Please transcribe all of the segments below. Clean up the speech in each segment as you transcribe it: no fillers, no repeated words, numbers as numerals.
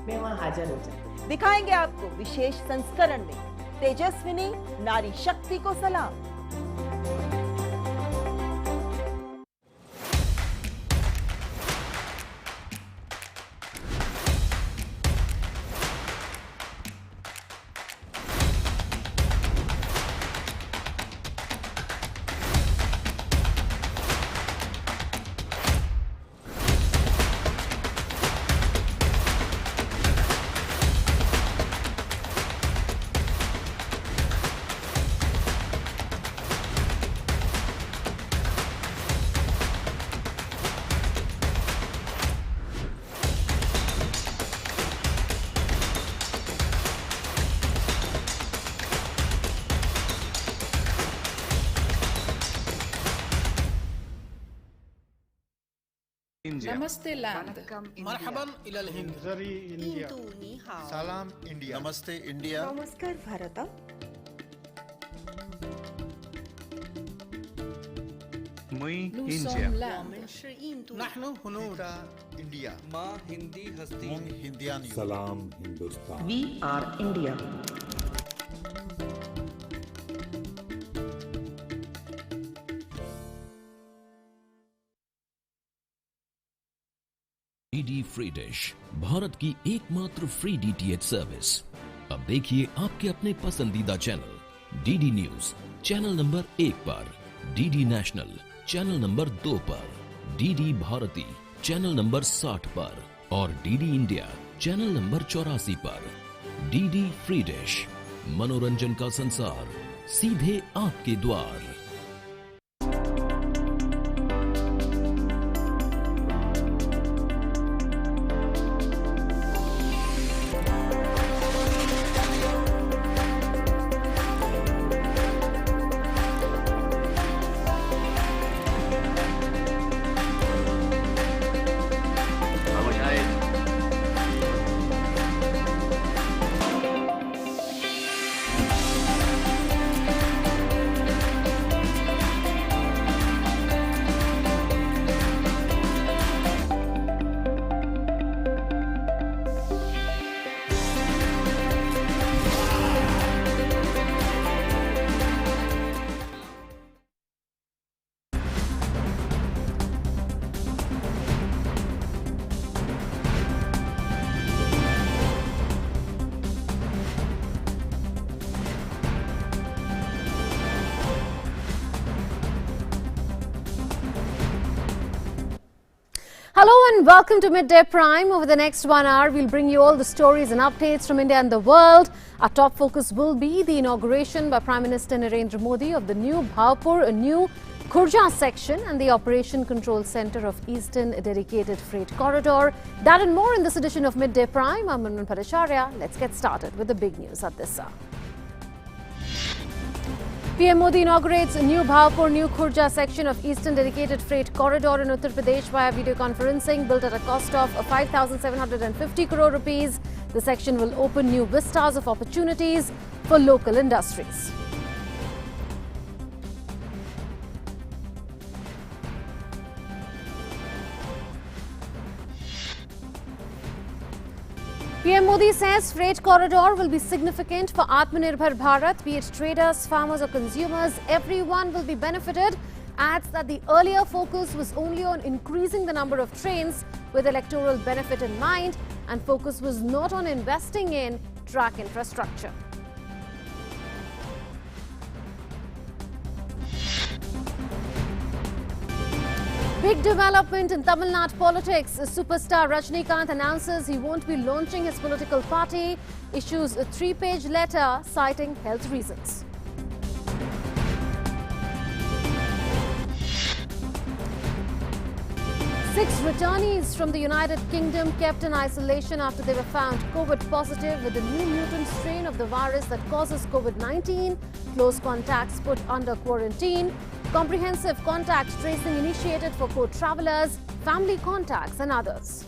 मैं वहाँ हाजिर हो जाए। दिखाएंगे आपको विशेष संस्करण में तेजस्विनी नारी शक्ति को सलाम। नमस्ते लैंड, मरहबन इलल हिंद, जरी इंडिया, सलाम इंडिया, नमस्ते इंडिया, नमस्कार भारत, मुई nous इंडिया, sommes l'Inde, नहनु हुनूर इंडिया, माँ हिंदी हस्ती मूंग हिंदियानी, सलाम Hindustan. We are India. DD free dish, Bharat की एकमात्र फ्री डीटीएच सर्विस। अब देखिए आपके अपने पसंदीदा channel DD news channel number 1 पर, डीडी नेशनल चैनल नंबर 2 पर, डीडी भारती चैनल नंबर 60 पर और डीडी इंडिया चैनल नंबर 84 पर। डीडी फ्री डिश, मनोरंजन का संसार सीधे आपके द्वार। Hello and welcome to Midday Prime. Over the next 1 hour, we'll bring you all the stories and updates from India and the world. Our top focus will be the inauguration by Prime Minister Narendra Modi of the new Bhavpur, a new Khurja section and the Operation Control Centre of Eastern Dedicated Freight Corridor. That and more in this edition of Midday Prime. I'm Manman Parasharya. Let's get started with the big news at this hour. PM Modi inaugurates a new Bhavpur, new Khurja section of Eastern Dedicated Freight Corridor in Uttar Pradesh via video conferencing, built at a cost of 5,750 crore rupees. The section will open new vistas of opportunities for local industries. PM Modi says freight corridor will be significant for Atmanirbhar Bharat, be it traders, farmers or consumers, everyone will be benefited. Adds that the earlier focus was only on increasing the number of trains with electoral benefit in mind, and focus was not on investing in track infrastructure. Big development in Tamil Nadu politics. Superstar Rajinikanth announces he won't be launching his political party, issues a 3-page letter citing health reasons. Six returnees from the United Kingdom kept in isolation after they were found COVID positive with the new mutant strain of the virus that causes COVID-19. Close contacts put under quarantine. Comprehensive contact tracing initiated for co-travelers, family contacts and others.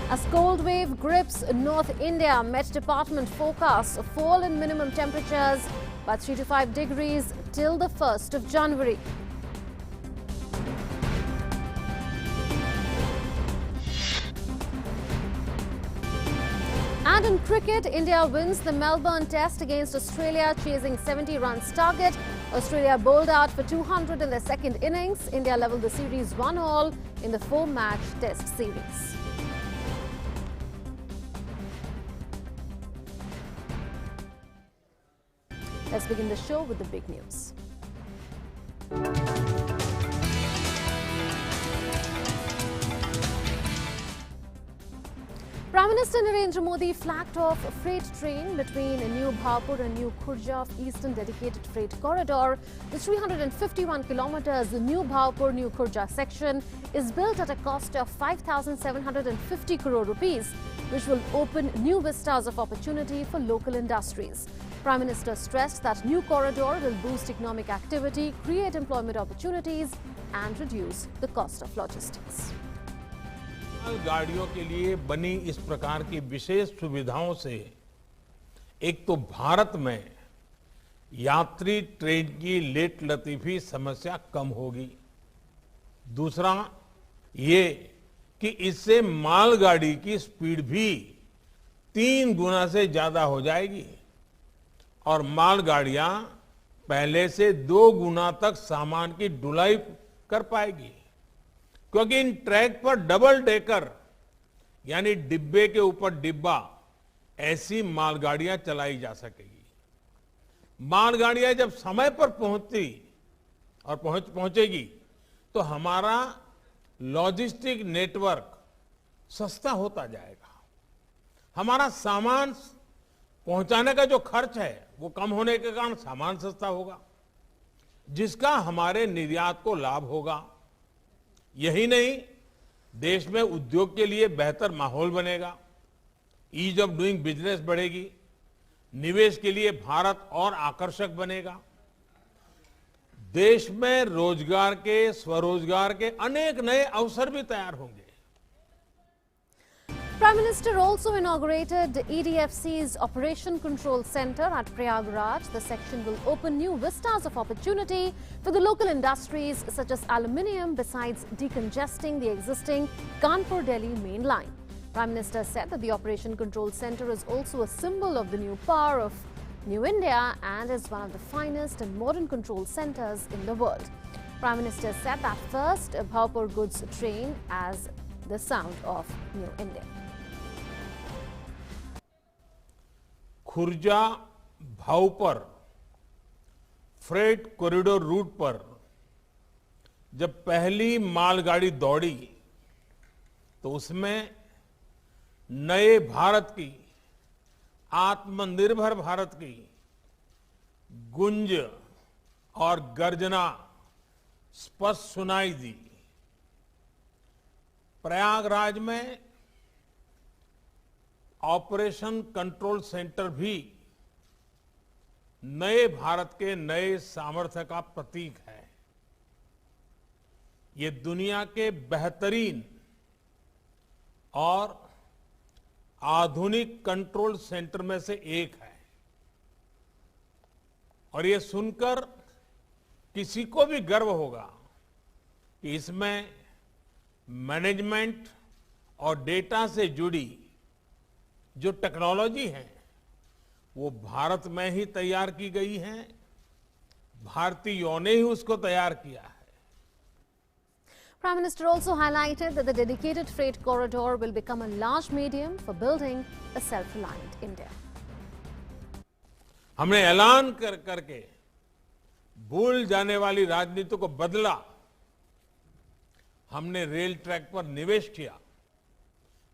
As cold wave grips North India, Met Department forecasts a fall in minimum temperatures by 3 to 5 degrees till the 1st of January. And in cricket, India wins the Melbourne Test against Australia, chasing 70 runs target. Australia bowled out for 200 in their second innings. India levelled the series 1-1 in the 4-match Test series. Let's begin the show with the big news. Prime Minister Narendra Modi flagged off a freight train between New Bhaupur and New Khurja of Eastern Dedicated Freight Corridor. The 351 kilometers New Bhaupur-New Khurja section is built at a cost of 5,750 crore rupees, which will open new vistas of opportunity for local industries. Prime Minister stressed that new corridor will boost economic activity, create employment opportunities and reduce the cost of logistics. गाड़ियों के लिए बनी इस प्रकार की विशेष सुविधाओं से एक तो भारत में यात्री ट्रेन की लेट लतीफी समस्या कम होगी। दूसरा ये कि इससे मालगाड़ी की स्पीड भी 3 गुना से ज्यादा हो जाएगी और मालगाड़ियां पहले से 2 गुना तक सामान की ढुलाई कर पाएगी, क्योंकि इन ट्रैक पर डबल डेकर यानी डिब्बे के ऊपर डिब्बा ऐसी मालगाड़ियां चलाई जा सकेगी। मालगाड़ियां जब समय पर पहुंचती और पहुंचेगी तो हमारा लॉजिस्टिक नेटवर्क सस्ता होता जाएगा। हमारा सामान पहुंचाने का जो खर्च है वो कम होने के कारण सामान सस्ता होगा, जिसका हमारे निर्यात को लाभ होगा। यही नहीं, देश में उद्योग के लिए बेहतर माहौल बनेगा, ईज ऑफ डूइंग बिजनेस बढ़ेगी, निवेश के लिए भारत और आकर्षक बनेगा। देश में रोजगार के, स्वरोजगार के अनेक नए अवसर भी तैयार होंगे। Prime Minister also inaugurated EDFC's Operation Control Center at Prayagraj. The section will open new vistas of opportunity for the local industries such as aluminium, besides decongesting the existing Kanpur-Delhi main line. Prime Minister said that the Operation Control Center is also a symbol of the new power of New India and is one of the finest and modern control centers in the world. Prime Minister said that first Bhaupur goods train as the sound of New India. Khurja Bhaupur freight corridor route पर जब पहली मालगाड़ी दौड़ी तो उसमें नए भारत की, आत्मनिर्भर भारत की गुंज और गर्जना स्पष्ट सुनाई दी। प्रयागराज में ऑपरेशन कंट्रोल सेंटर भी नए भारत के नए सामर्थ्य का प्रतीक है। ये दुनिया के बेहतरीन और आधुनिक कंट्रोल सेंटर में से एक है और ये सुनकर किसी को भी गर्व होगा कि इसमें मैनेजमेंट और डेटा से जुड़ी जो टेक्नोलॉजी है वो भारत में ही तैयार की गई है, भारतीयों ने ही उसको तैयार किया है। Prime Minister also highlighted that the dedicated freight corridor will become a large medium for building a self-reliant India. हमने ऐलान करके भूल जाने वाली राजनीति को बदला। हमने रेल ट्रैक पर निवेश किया,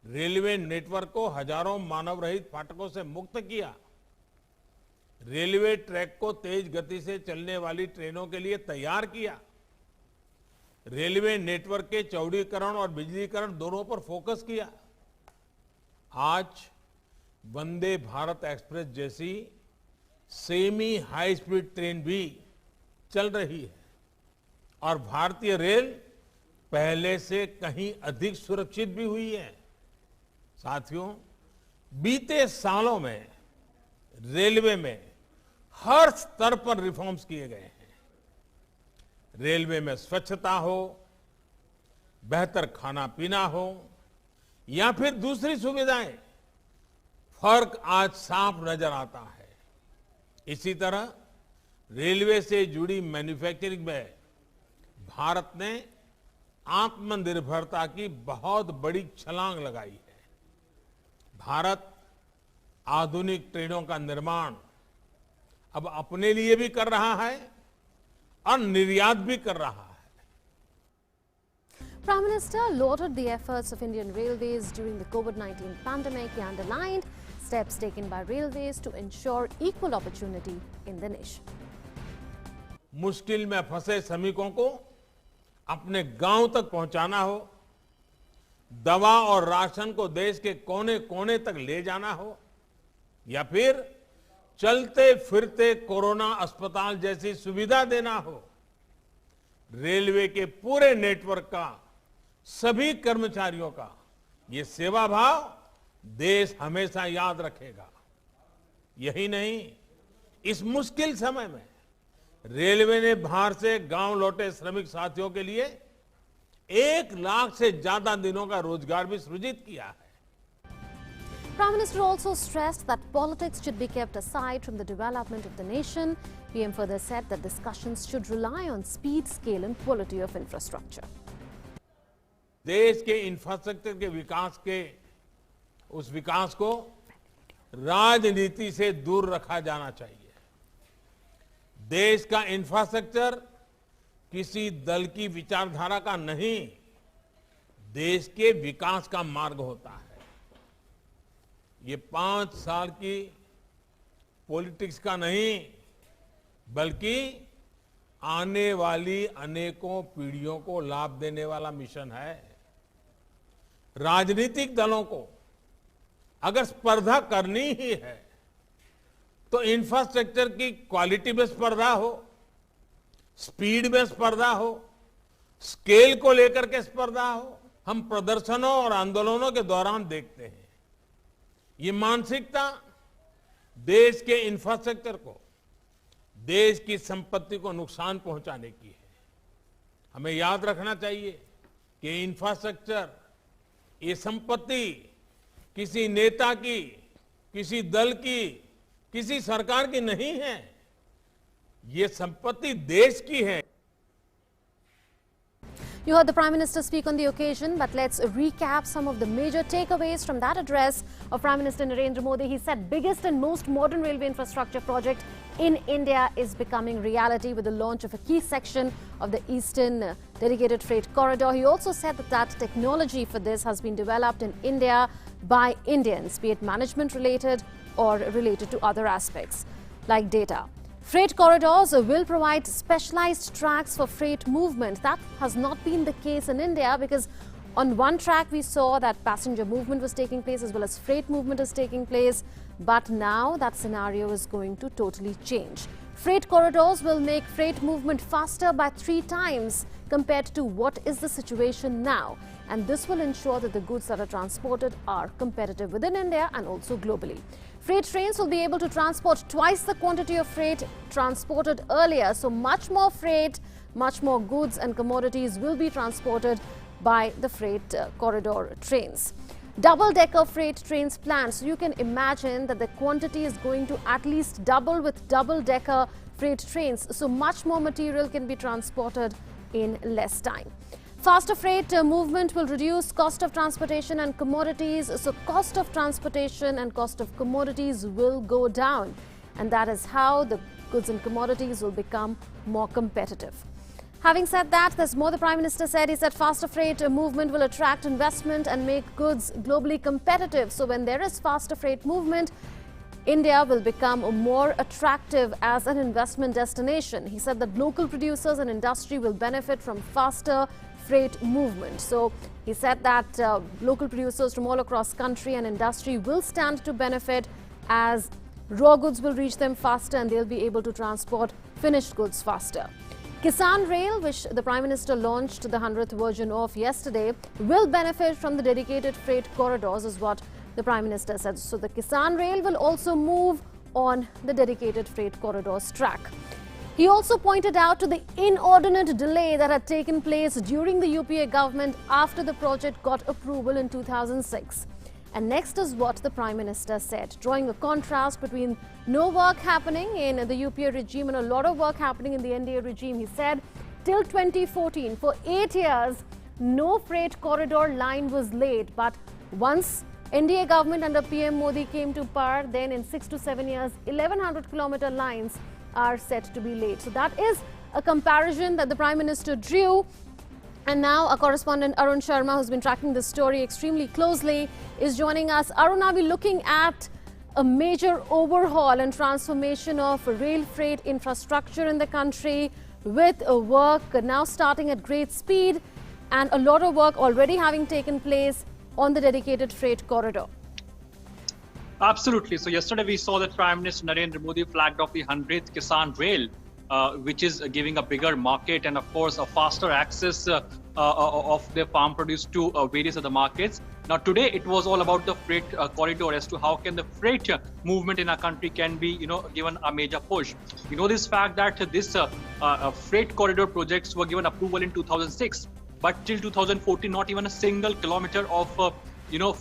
रेलवे नेटवर्क को हजारों मानव रहित फाटकों से मुक्त किया, रेलवे ट्रैक को तेज गति से चलने वाली ट्रेनों के लिए तैयार किया, रेलवे नेटवर्क के चौड़ीकरण और बिजलीकरण दोनों पर फोकस किया। आज वंदे भारत एक्सप्रेस जैसी सेमी हाई स्पीड ट्रेन भी चल रही है और भारतीय रेल पहले से कहीं अधिक सुरक्षित भी हुई है। साथियों, बीते सालों में रेलवे में हर स्तर पर रिफॉर्म्स किए गए हैं। रेलवे में स्वच्छता हो, बेहतर खाना पीना हो या फिर दूसरी सुविधाएं, फर्क आज साफ नजर आता है। इसी तरह रेलवे से जुड़ी मैन्युफैक्चरिंग में भारत ने आत्मनिर्भरता की बहुत बड़ी छलांग लगाई है। भारत आधुनिक ट्रेनों का निर्माण अब अपने लिए भी कर रहा है और निर्यात भी कर रहा है। Prime Minister lauded the efforts of Indian Railways during the COVID-19 pandemic. He underlined steps taken by railways to ensure equal opportunity in the nation. मुश्किल में फंसे श्रमिकों को अपने गांव तक पहुंचाना हो, दवा और राशन को देश के कोने कोने तक ले जाना हो या फिर चलते फिरते कोरोना अस्पताल जैसी सुविधा देना हो, रेलवे के पूरे नेटवर्क का, सभी कर्मचारियों का ये सेवा भाव देश हमेशा याद रखेगा। यही नहीं, इस मुश्किल समय में रेलवे ने बाहर से गांव लौटे श्रमिक साथियों के लिए 1 लाख से ज्यादा दिनों का रोजगार भी सृजित किया है। Prime Minister also stressed that politics should be kept aside from the development of the nation. PM further said that discussions should rely on speed, scale and quality of infrastructure. देश के इंफ्रास्ट्रक्चर के विकास के उस विकास को राजनीति से दूर रखा जाना चाहिए। देश का इंफ्रास्ट्रक्चर किसी दल की विचारधारा का नहीं, देश के विकास का मार्ग होता है। ये 5 साल की पॉलिटिक्स का नहीं, बल्कि आने वाली अनेकों पीढ़ियों को लाभ देने वाला मिशन है। राजनीतिक दलों को अगर स्पर्धा करनी ही है तो इंफ्रास्ट्रक्चर की क्वालिटी में स्पर्धा हो, स्पीड में स्पर्धा हो, स्केल को लेकर के स्पर्धा हो। हम प्रदर्शनों और आंदोलनों के दौरान देखते हैं ये मानसिकता देश के इंफ्रास्ट्रक्चर को, देश की संपत्ति को नुकसान पहुंचाने की है। हमें याद रखना चाहिए कि इंफ्रास्ट्रक्चर, ये संपत्ति किसी नेता की, किसी दल की, किसी सरकार की नहीं है, ये संपत्ति देश की है। You heard the Prime Minister speak on the occasion, but let's recap some of the major takeaways from that address of Prime Minister Narendra Modi. He said biggest and most modern railway infrastructure project in India is becoming reality with the launch of a key section of the Eastern Dedicated Freight Corridor. He also said that technology for this has been developed in India by Indians, be it management related or related to other aspects like data. Freight corridors will provide specialized tracks for freight movement. That has not been the case in India because on one track we saw that passenger movement was taking place as well as freight movement is taking place. But now that scenario is going to totally change. Freight corridors will make freight movement faster by 3 times compared to what is the situation now. And this will ensure that the goods that are transported are competitive within India and also globally. Freight trains will be able to transport twice the quantity of freight transported earlier. So much more freight, much more goods and commodities will be transported by the freight corridor trains. Double-decker freight trains planned. So you can imagine that the quantity is going to at least double with double-decker freight trains. So much more material can be transported in less time. Faster freight movement will reduce cost of transportation and commodities. So cost of transportation and cost of commodities will go down. And that is how the goods and commodities will become more competitive. Having said that, there's more the Prime Minister said. He said faster freight movement will attract investment and make goods globally competitive. So when there is faster freight movement, India will become more attractive as an investment destination. He said that local producers and industry will benefit from faster freight movement. So he said that local producers from all across country and industry will stand to benefit as raw goods will reach them faster and they'll be able to transport finished goods faster. Kisan Rail, which the Prime Minister launched the 100th version of yesterday, will benefit from the dedicated freight corridors, is what the Prime Minister said. So the Kisan Rail will also move on the dedicated freight corridors track. He also pointed out to the inordinate delay that had taken place during the UPA government after the project got approval in 2006. And next is what the Prime Minister said, drawing a contrast between no work happening in the UPA regime and a lot of work happening in the NDA regime. He said, till 2014, for 8 years, no freight corridor line was laid. But once NDA government under PM Modi came to power, then in 6 to 7 years, 1100-kilometer lines are set to be laid. So that is a comparison that the Prime Minister drew. And now our correspondent Arun Sharma, who's been tracking this story extremely closely, is joining us. Arun, are we looking at a major overhaul and transformation of rail freight infrastructure in the country, with work now starting at great speed and a lot of work already having taken place on the dedicated freight corridor? Absolutely. So yesterday we saw that Prime Minister Narendra Modi flagged off the 100th Kisan Rail, which is giving a bigger market and, of course, a faster access of their farm produce to various other markets. Now, today it was all about the freight corridor as to how can the freight movement in our country can be, given a major push. We know this fact that this freight corridor projects were given approval in 2006, but till 2014, not even a single kilometer of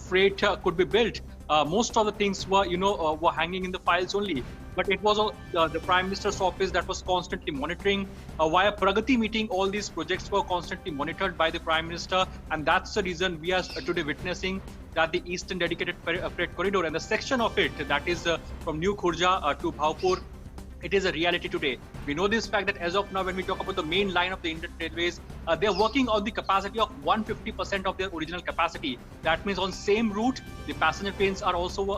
freight could be built. Most of the things were, were hanging in the files only. But it was the Prime Minister's office that was constantly monitoring. Via Pragati meeting, all these projects were constantly monitored by the Prime Minister. And that's the reason we are today witnessing that the Eastern Dedicated Freight Corridor and the section of it that is from New Khurja to Bhavpur, it is a reality today. We know this fact that as of now, when we talk about the main line of the Indian Railways, they're working on the capacity of 150% of their original capacity. That means on same route, the passenger trains are also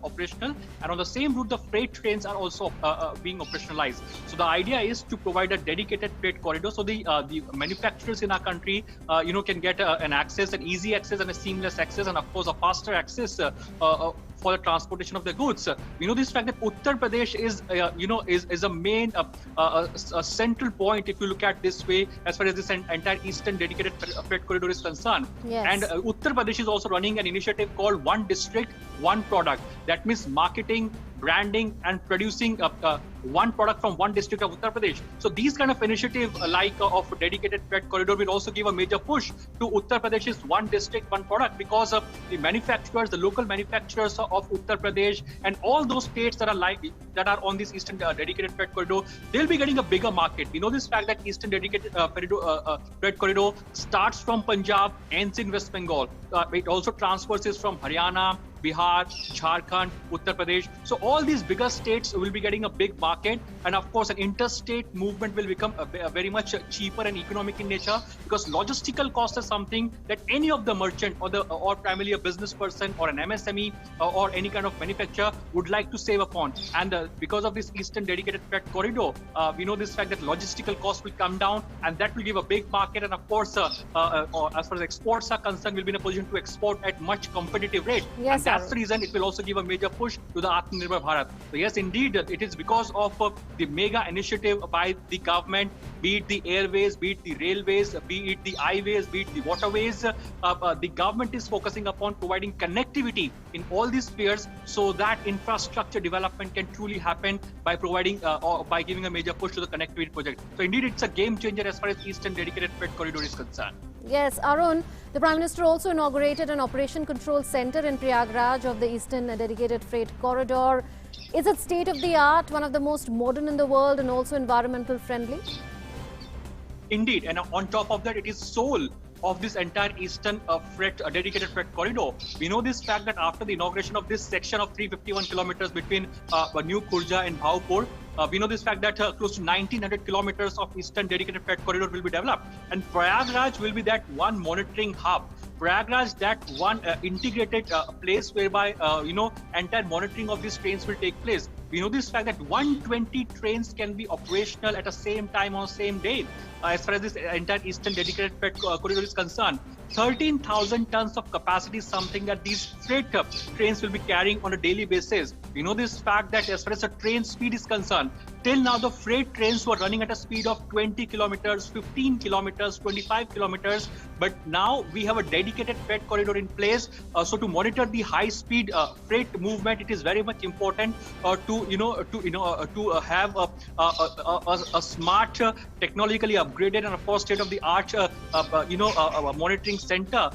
operational, and on the same route, the freight trains are also being operationalized. So the idea is to provide a dedicated freight corridor, so the manufacturers in our country, can get an access, an easy access, and a seamless access, and of course a faster access for the transportation of the goods. We know this fact that Uttar Pradesh is a main a central point, if you look at this way, as far as this entire Eastern Dedicated Freight Corridor is concerned. Yes. And Uttar Pradesh is also running an initiative called One District, One Product. That means marketing, branding, and producing one product from one district of Uttar Pradesh. So these kind of initiative of dedicated freight corridor will also give a major push to Uttar Pradesh's one district, one product, because of the manufacturers, the local manufacturers of Uttar Pradesh and all those states that are on this Eastern Dedicated Freight Corridor, they'll be getting a bigger market. We know this fact that Eastern Dedicated Freight Corridor starts from Punjab, ends in West Bengal. It also transverses from Haryana, Bihar, Jharkhand, Uttar Pradesh. So all these bigger states will be getting a big market, and of course an interstate movement will become very much cheaper and economic in nature, because logistical cost is something that any of the merchant or primarily a business person or an MSME or any kind of manufacturer would like to save upon. And because of this Eastern Dedicated Freight Corridor, we know this fact that logistical costs will come down, and that will give a big market. And of course, as far as exports are concerned, we'll be in a position to export at much competitive rate. Yes, and that's the reason it will also give a major push to the Atmanirbhar Bharat. So yes, indeed, it is because of the mega initiative by the government, be it the airways, be it the railways, be it the highways, be it the waterways. The government is focusing upon providing connectivity in all these spheres, so that infrastructure development can truly happen by providing or by giving a major push to the connectivity project. So indeed, it's a game changer as far as Eastern Dedicated Freight Corridor is concerned. Yes, Arun, the Prime Minister also inaugurated an Operation Control Center in Prayagraj of the Eastern Dedicated Freight Corridor. Is it state-of-the-art, one of the most modern in the world, and also environmental friendly? Indeed, and on top of that, it is soul of this entire Eastern Dedicated Freight Corridor. We know this fact that after the inauguration of this section of 351 kilometers between New Khurja and Bhavpur, we know this fact that close to 1900 kilometers of Eastern Dedicated Freight Corridor will be developed, and Prayagraj will be that one monitoring hub. Prayagraj, that one integrated place whereby entire monitoring of these trains will take place. We know this fact that 120 trains can be operational at the same time on the same day. As far as this entire Eastern Dedicated Freight Corridor is concerned, 13,000 tons of capacity is something that these freight trains will be carrying on a daily basis. We know this fact that as far as the train speed is concerned, till now the freight trains were running at a speed of 20 kilometers, 15 kilometers, 25 kilometers. But now we have a dedicated freight corridor in place. So to monitor the high-speed freight movement, it is very much important to have a smart, technologically upgraded, and of course state-of-the-art monitoring center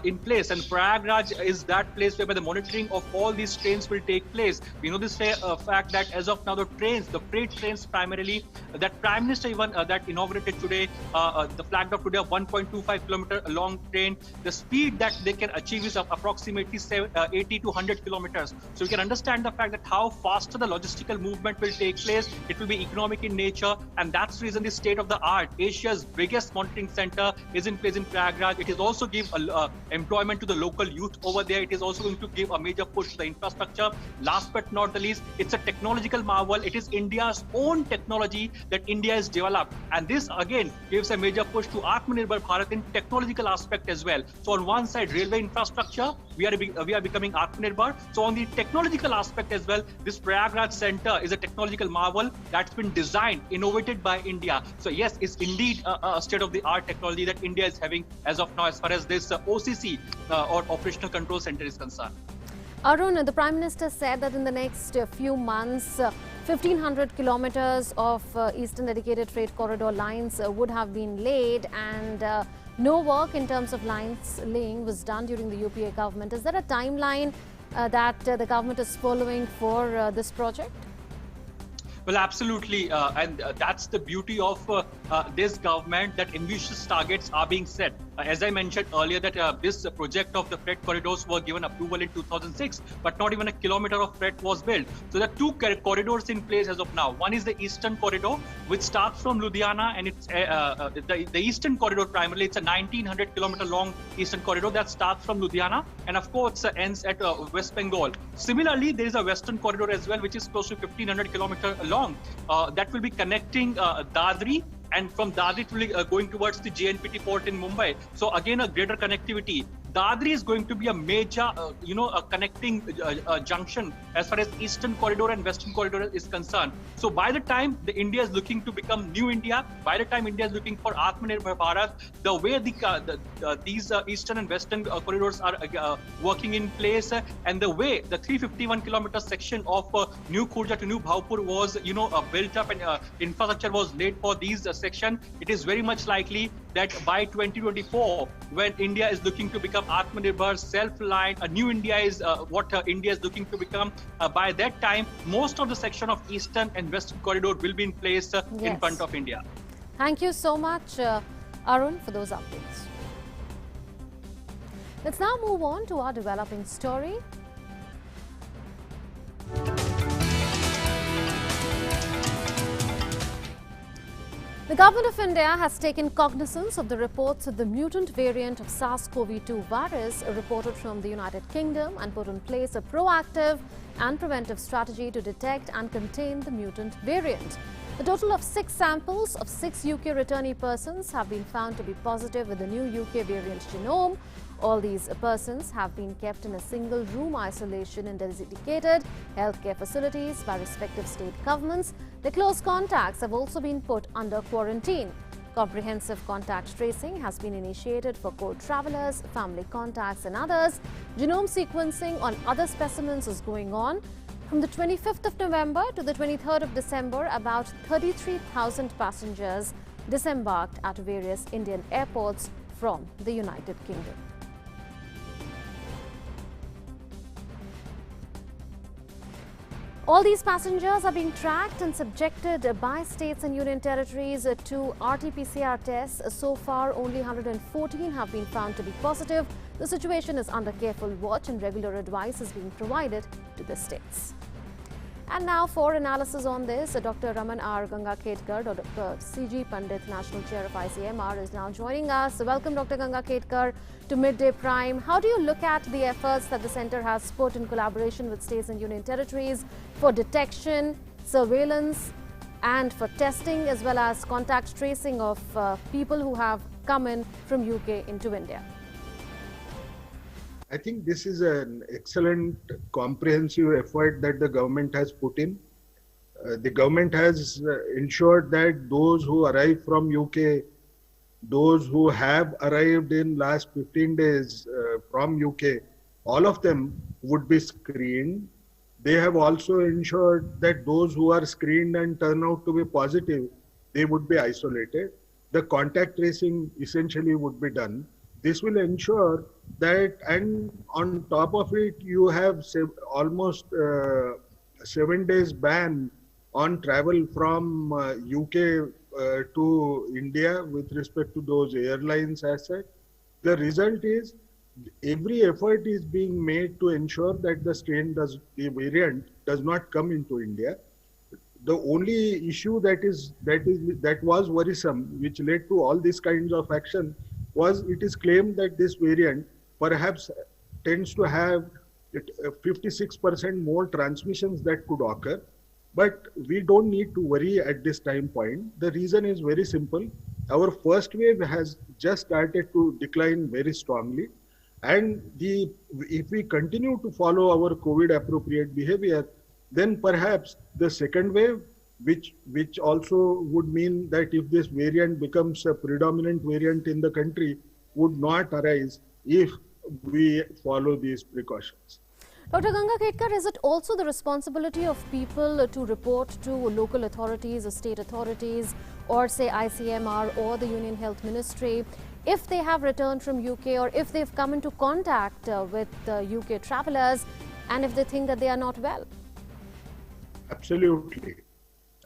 in place. And Prayagraj is that place where the monitoring of all these trains will take place. We know this fact that as of now the freight trains primarily, that Prime Minister even that inaugurated today, the flagged off today, a 1.25 kilometer long train. The speed that they can achieve is approximately 80 to 100 kilometers. So you can understand the fact that how faster the logistical movement will take place. It will be economic in nature, and that's the reason the state-of-the-art, Asia's biggest monitoring center, is in place in Prayagraj. It is also give employment to the local youth over there. It is also going to give a major push to the infrastructure. Last but not the least, it's a technological marvel. It is India's own technology that India has developed, and this again gives a major push to Atmanirbhar Bharat in technological aspect as well. So on one side, railway infrastructure, we are becoming Atmanirbhar. So on the technological aspect as well, this Prayagraj center is a technological marvel that's been designed, innovated by India. So yes, it's indeed a state-of-the-art technology that India is having as of now, as far as this OCC or Operational Control Center is concerned. Arun, the Prime Minister said that in the next few months, 1,500 kilometers of Eastern Dedicated Freight Corridor lines would have been laid, and no work in terms of lines laying was done during the UPA government. Is there a timeline that the government is following for this project? Well, absolutely. And that's the beauty of this government, that ambitious targets are being set. As I mentioned earlier, that this project of the freight corridors were given approval in 2006, but not even a kilometer of freight was built. So there are two corridors in place as of now. One is the Eastern Corridor, which starts from Ludhiana, and it's the Eastern Corridor primarily. It's a 1,900 kilometer long Eastern Corridor that starts from Ludhiana and of course ends at West Bengal. Similarly, there is a Western Corridor as well, which is close to 1,500 kilometer long. That will be connecting Dadri, and from Dadri it will be going towards the JNPT port in Mumbai. So again, a greater connectivity. Dadri is going to be a major, a connecting junction as far as Eastern Corridor and Western Corridor is concerned. So by the time India is looking to become New India, by the time India is looking for Atmanirbhar Bharat, the way these Eastern and Western corridors are working in place, and the way the 351 kilometer section of New Khurja to New Bhaupur was, built up and infrastructure was laid for these section, it is very much likely that by 2024, when India is looking to become Atmanirbhar, self-reliant, a new India is what India is looking to become. By that time, most of the section of Eastern and Western Corridor will be in place in front of India. Thank you so much, Arun, for those updates. Let's now move on to our developing story. The Government of India has taken cognizance of the reports of the mutant variant of SARS-CoV-2 virus reported from the United Kingdom and put in place a proactive and preventive strategy to detect and contain the mutant variant. A total of 6 samples of 6 UK returnee persons have been found to be positive with the new UK variant genome. All these persons have been kept in a single room isolation in dedicated healthcare facilities by respective state governments. The close contacts have also been put under quarantine. Comprehensive contact tracing has been initiated for core travelers, family contacts and others. Genome sequencing on other specimens is going on. From the 25th of November to the 23rd of December, about 33,000 passengers disembarked at various Indian airports from the United Kingdom. All these passengers are being tracked and subjected by states and union territories to RT-PCR tests. So far, only 114 have been found to be positive. The situation is under careful watch and regular advice is being provided to the states. And now for analysis on this, Dr. Raman R. Gangakhedkar, Dr. C.G. Pandit, National Chair of ICMR, is now joining us. Welcome, Dr. Gangakhedkar, to Midday Prime. How do you look at the efforts that the centre has put in collaboration with states and union territories for detection, surveillance and for testing as well as contact tracing of people who have come in from UK into India? I think this is an excellent comprehensive effort that the government has put in. The government has ensured that those who arrive from UK, those who have arrived in last 15 days from UK, all of them would be screened. They have also ensured that those who are screened and turn out to be positive, they would be isolated. The contact tracing essentially would be done. This will ensure that, and on top of it, you have almost 7 days ban on travel from UK to India with respect to those airlines as such. The result is every effort is being made to ensure that the variant does not come into India. The only issue that was worrisome, which led to all these kinds of action, was it is claimed that this variant perhaps tends to have 56% more transmissions that could occur. But we don't need to worry at this time point. The reason is very simple. Our first wave has just started to decline very strongly. And if we continue to follow our COVID appropriate behavior, then perhaps the second wave, which also would mean that if this variant becomes a predominant variant in the country, would not arise if we follow these precautions. Dr. Ganga Khetkar, is it also the responsibility of people to report to local authorities or state authorities or say ICMR or the Union Health Ministry if they have returned from UK or if they've come into contact with UK travellers and if they think that they are not well? Absolutely.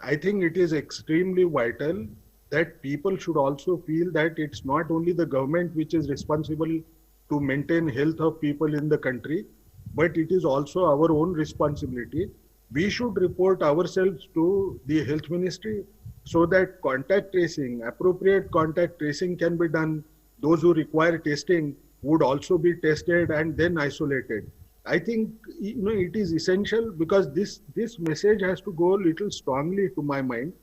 I think it is extremely vital that people should also feel that it's not only the government which is responsible to maintain health of people in the country, but it is also our own responsibility. We should report ourselves to the health ministry so that contact tracing, appropriate contact tracing can be done. Those who require testing would also be tested and then isolated. I think it is essential because this message has to go a little strongly to my mind.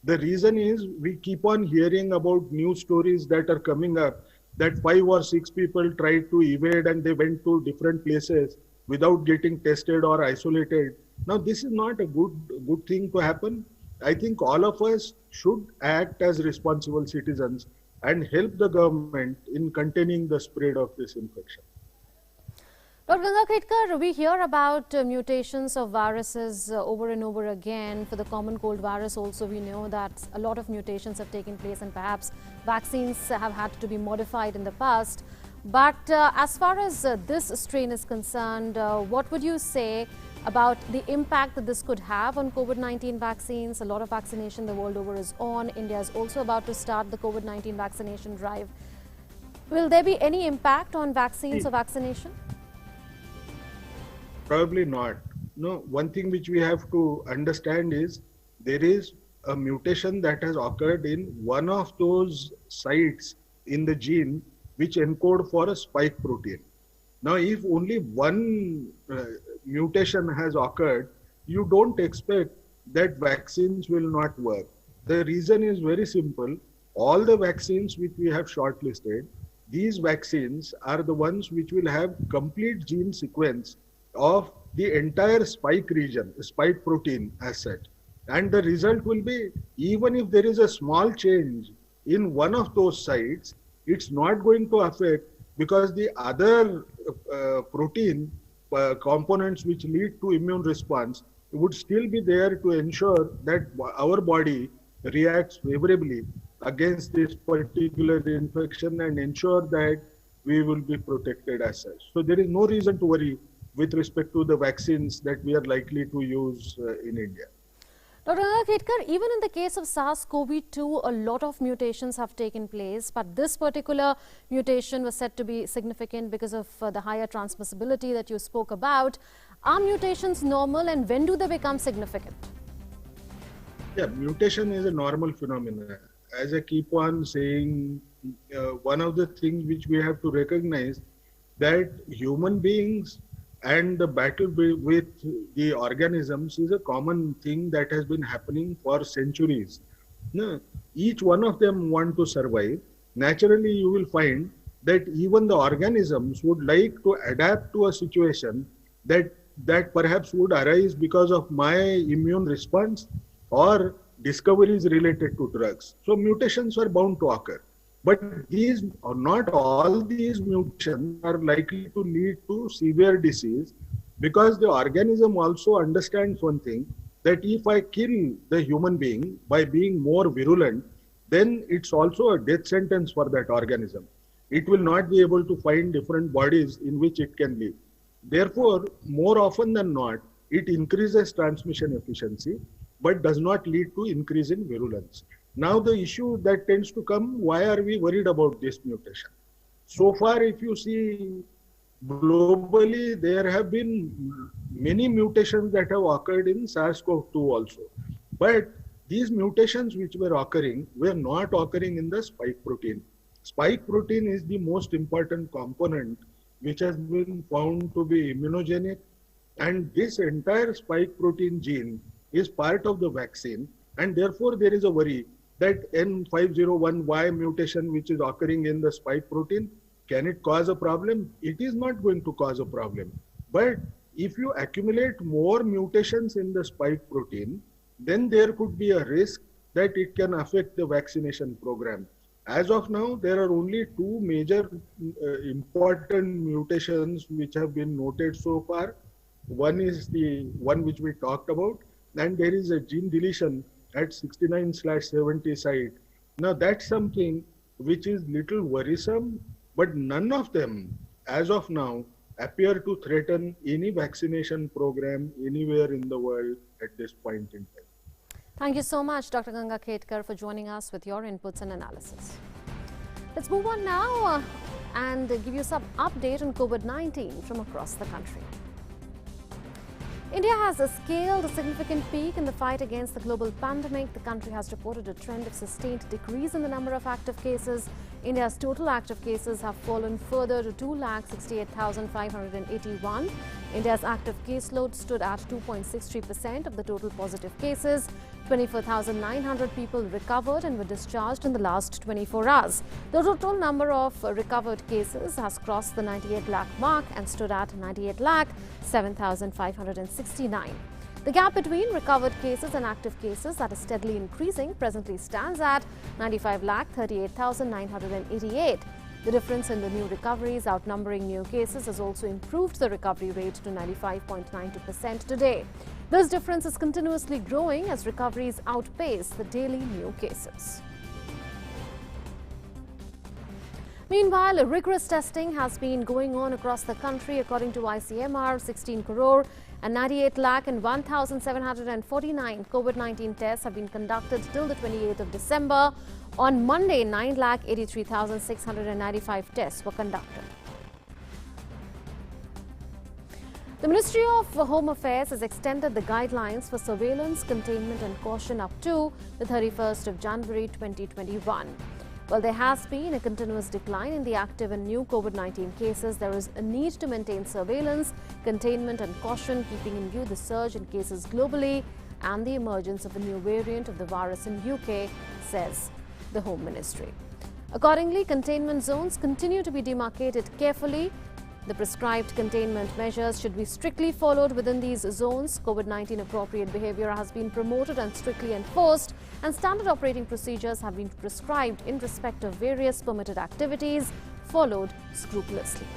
The reason is we keep on hearing about news stories that are coming up that 5 or 6 people tried to evade and they went to different places without getting tested or isolated. Now, this is not a good thing to happen. I think all of us should act as responsible citizens and help the government in containing the spread of this infection. Dr. Ganga Khetkar, we hear about mutations of viruses over and over again. For the common cold virus also, we know that a lot of mutations have taken place and perhaps vaccines have had to be modified in the past. But as far as this strain is concerned, what would you say about the impact that this could have on COVID-19 vaccines? A lot of vaccination the world over is on. India is also about to start the COVID-19 vaccination drive. Will there be any impact on vaccines or vaccination? Probably not. No, one thing which we have to understand is there is a mutation that has occurred in one of those sites in the gene which encode for a spike protein. Now, if only one mutation has occurred, you don't expect that vaccines will not work. The reason is very simple. All the vaccines which we have shortlisted, these vaccines are the ones which will have complete gene sequence of the entire spike region, spike protein as such. And the result will be, even if there is a small change in one of those sites, it's not going to affect because the other protein components which lead to immune response would still be there to ensure that our body reacts favorably against this particular infection and ensure that we will be protected as such. So there is no reason to worry with respect to the vaccines that we are likely to use in India. Dr. Khetkar, even in the case of SARS-CoV-2, a lot of mutations have taken place, but this particular mutation was said to be significant because of the higher transmissibility that you spoke about. Are mutations normal and when do they become significant? Yeah, mutation is a normal phenomenon. As I keep on saying, one of the things which we have to recognize that human beings and the battle with the organisms is a common thing that has been happening for centuries. No, each one of them want to survive. Naturally, you will find that even the organisms would like to adapt to a situation that perhaps would arise because of my immune response or discoveries related to drugs. So mutations are bound to occur. But these, not all these mutations are likely to lead to severe disease, because the organism also understands one thing, that if I kill the human being by being more virulent, then it's also a death sentence for that organism. It will not be able to find different bodies in which it can live. Therefore, more often than not, it increases transmission efficiency, but does not lead to increase in virulence. Now the issue that tends to come, why are we worried about this mutation? So far, if you see globally, there have been many mutations that have occurred in SARS-CoV-2 also. But these mutations which were occurring were not occurring in the spike protein. Spike protein is the most important component which has been found to be immunogenic, and this entire spike protein gene is part of the vaccine, and therefore there is a worry that N501Y mutation which is occurring in the spike protein, can it cause a problem? It is not going to cause a problem. But if you accumulate more mutations in the spike protein, then there could be a risk that it can affect the vaccination program. As of now, there are only two major important mutations which have been noted so far. One is the one which we talked about, and there is a gene deletion at 69/70 site. Now that's something which is little worrisome, but none of them, as of now, appear to threaten any vaccination program anywhere in the world at this point in time. Thank you so much, Dr. Ganga Khetkar, for joining us with your inputs and analysis. Let's move on now and give you some update on COVID-19 from across the country. India has scaled a significant peak in the fight against the global pandemic. The country has reported a trend of sustained decrease in the number of active cases. India's total active cases have fallen further to 2,68,581. India's active caseload stood at 2.63% of the total positive cases. 24,900 people recovered and were discharged in the last 24 hours. The total number of recovered cases has crossed the 98 lakh mark and stood at 98 lakh 7,569. The gap between recovered cases and active cases that is steadily increasing presently stands at 95 lakh 38,988. The difference in the new recoveries outnumbering new cases has also improved the recovery rate to 95.92% today. This difference is continuously growing as recoveries outpace the daily new cases. Meanwhile, rigorous testing has been going on across the country. According to ICMR, 16 crore and 98 lakh and 1,749 COVID-19 tests have been conducted till the 28th of December. On Monday, 9 lakh 83,695 tests were conducted. The Ministry of Home Affairs has extended the guidelines for surveillance, containment and caution up to the 31st of January 2021. While there has been a continuous decline in the active and new COVID-19 cases, there is a need to maintain surveillance, containment and caution, keeping in view the surge in cases globally and the emergence of a new variant of the virus in UK, says the Home Ministry. Accordingly, containment zones continue to be demarcated carefully. The prescribed containment measures should be strictly followed within these zones. COVID-19 appropriate behavior has been promoted and strictly enforced, and standard operating procedures have been prescribed in respect of various permitted activities, followed scrupulously.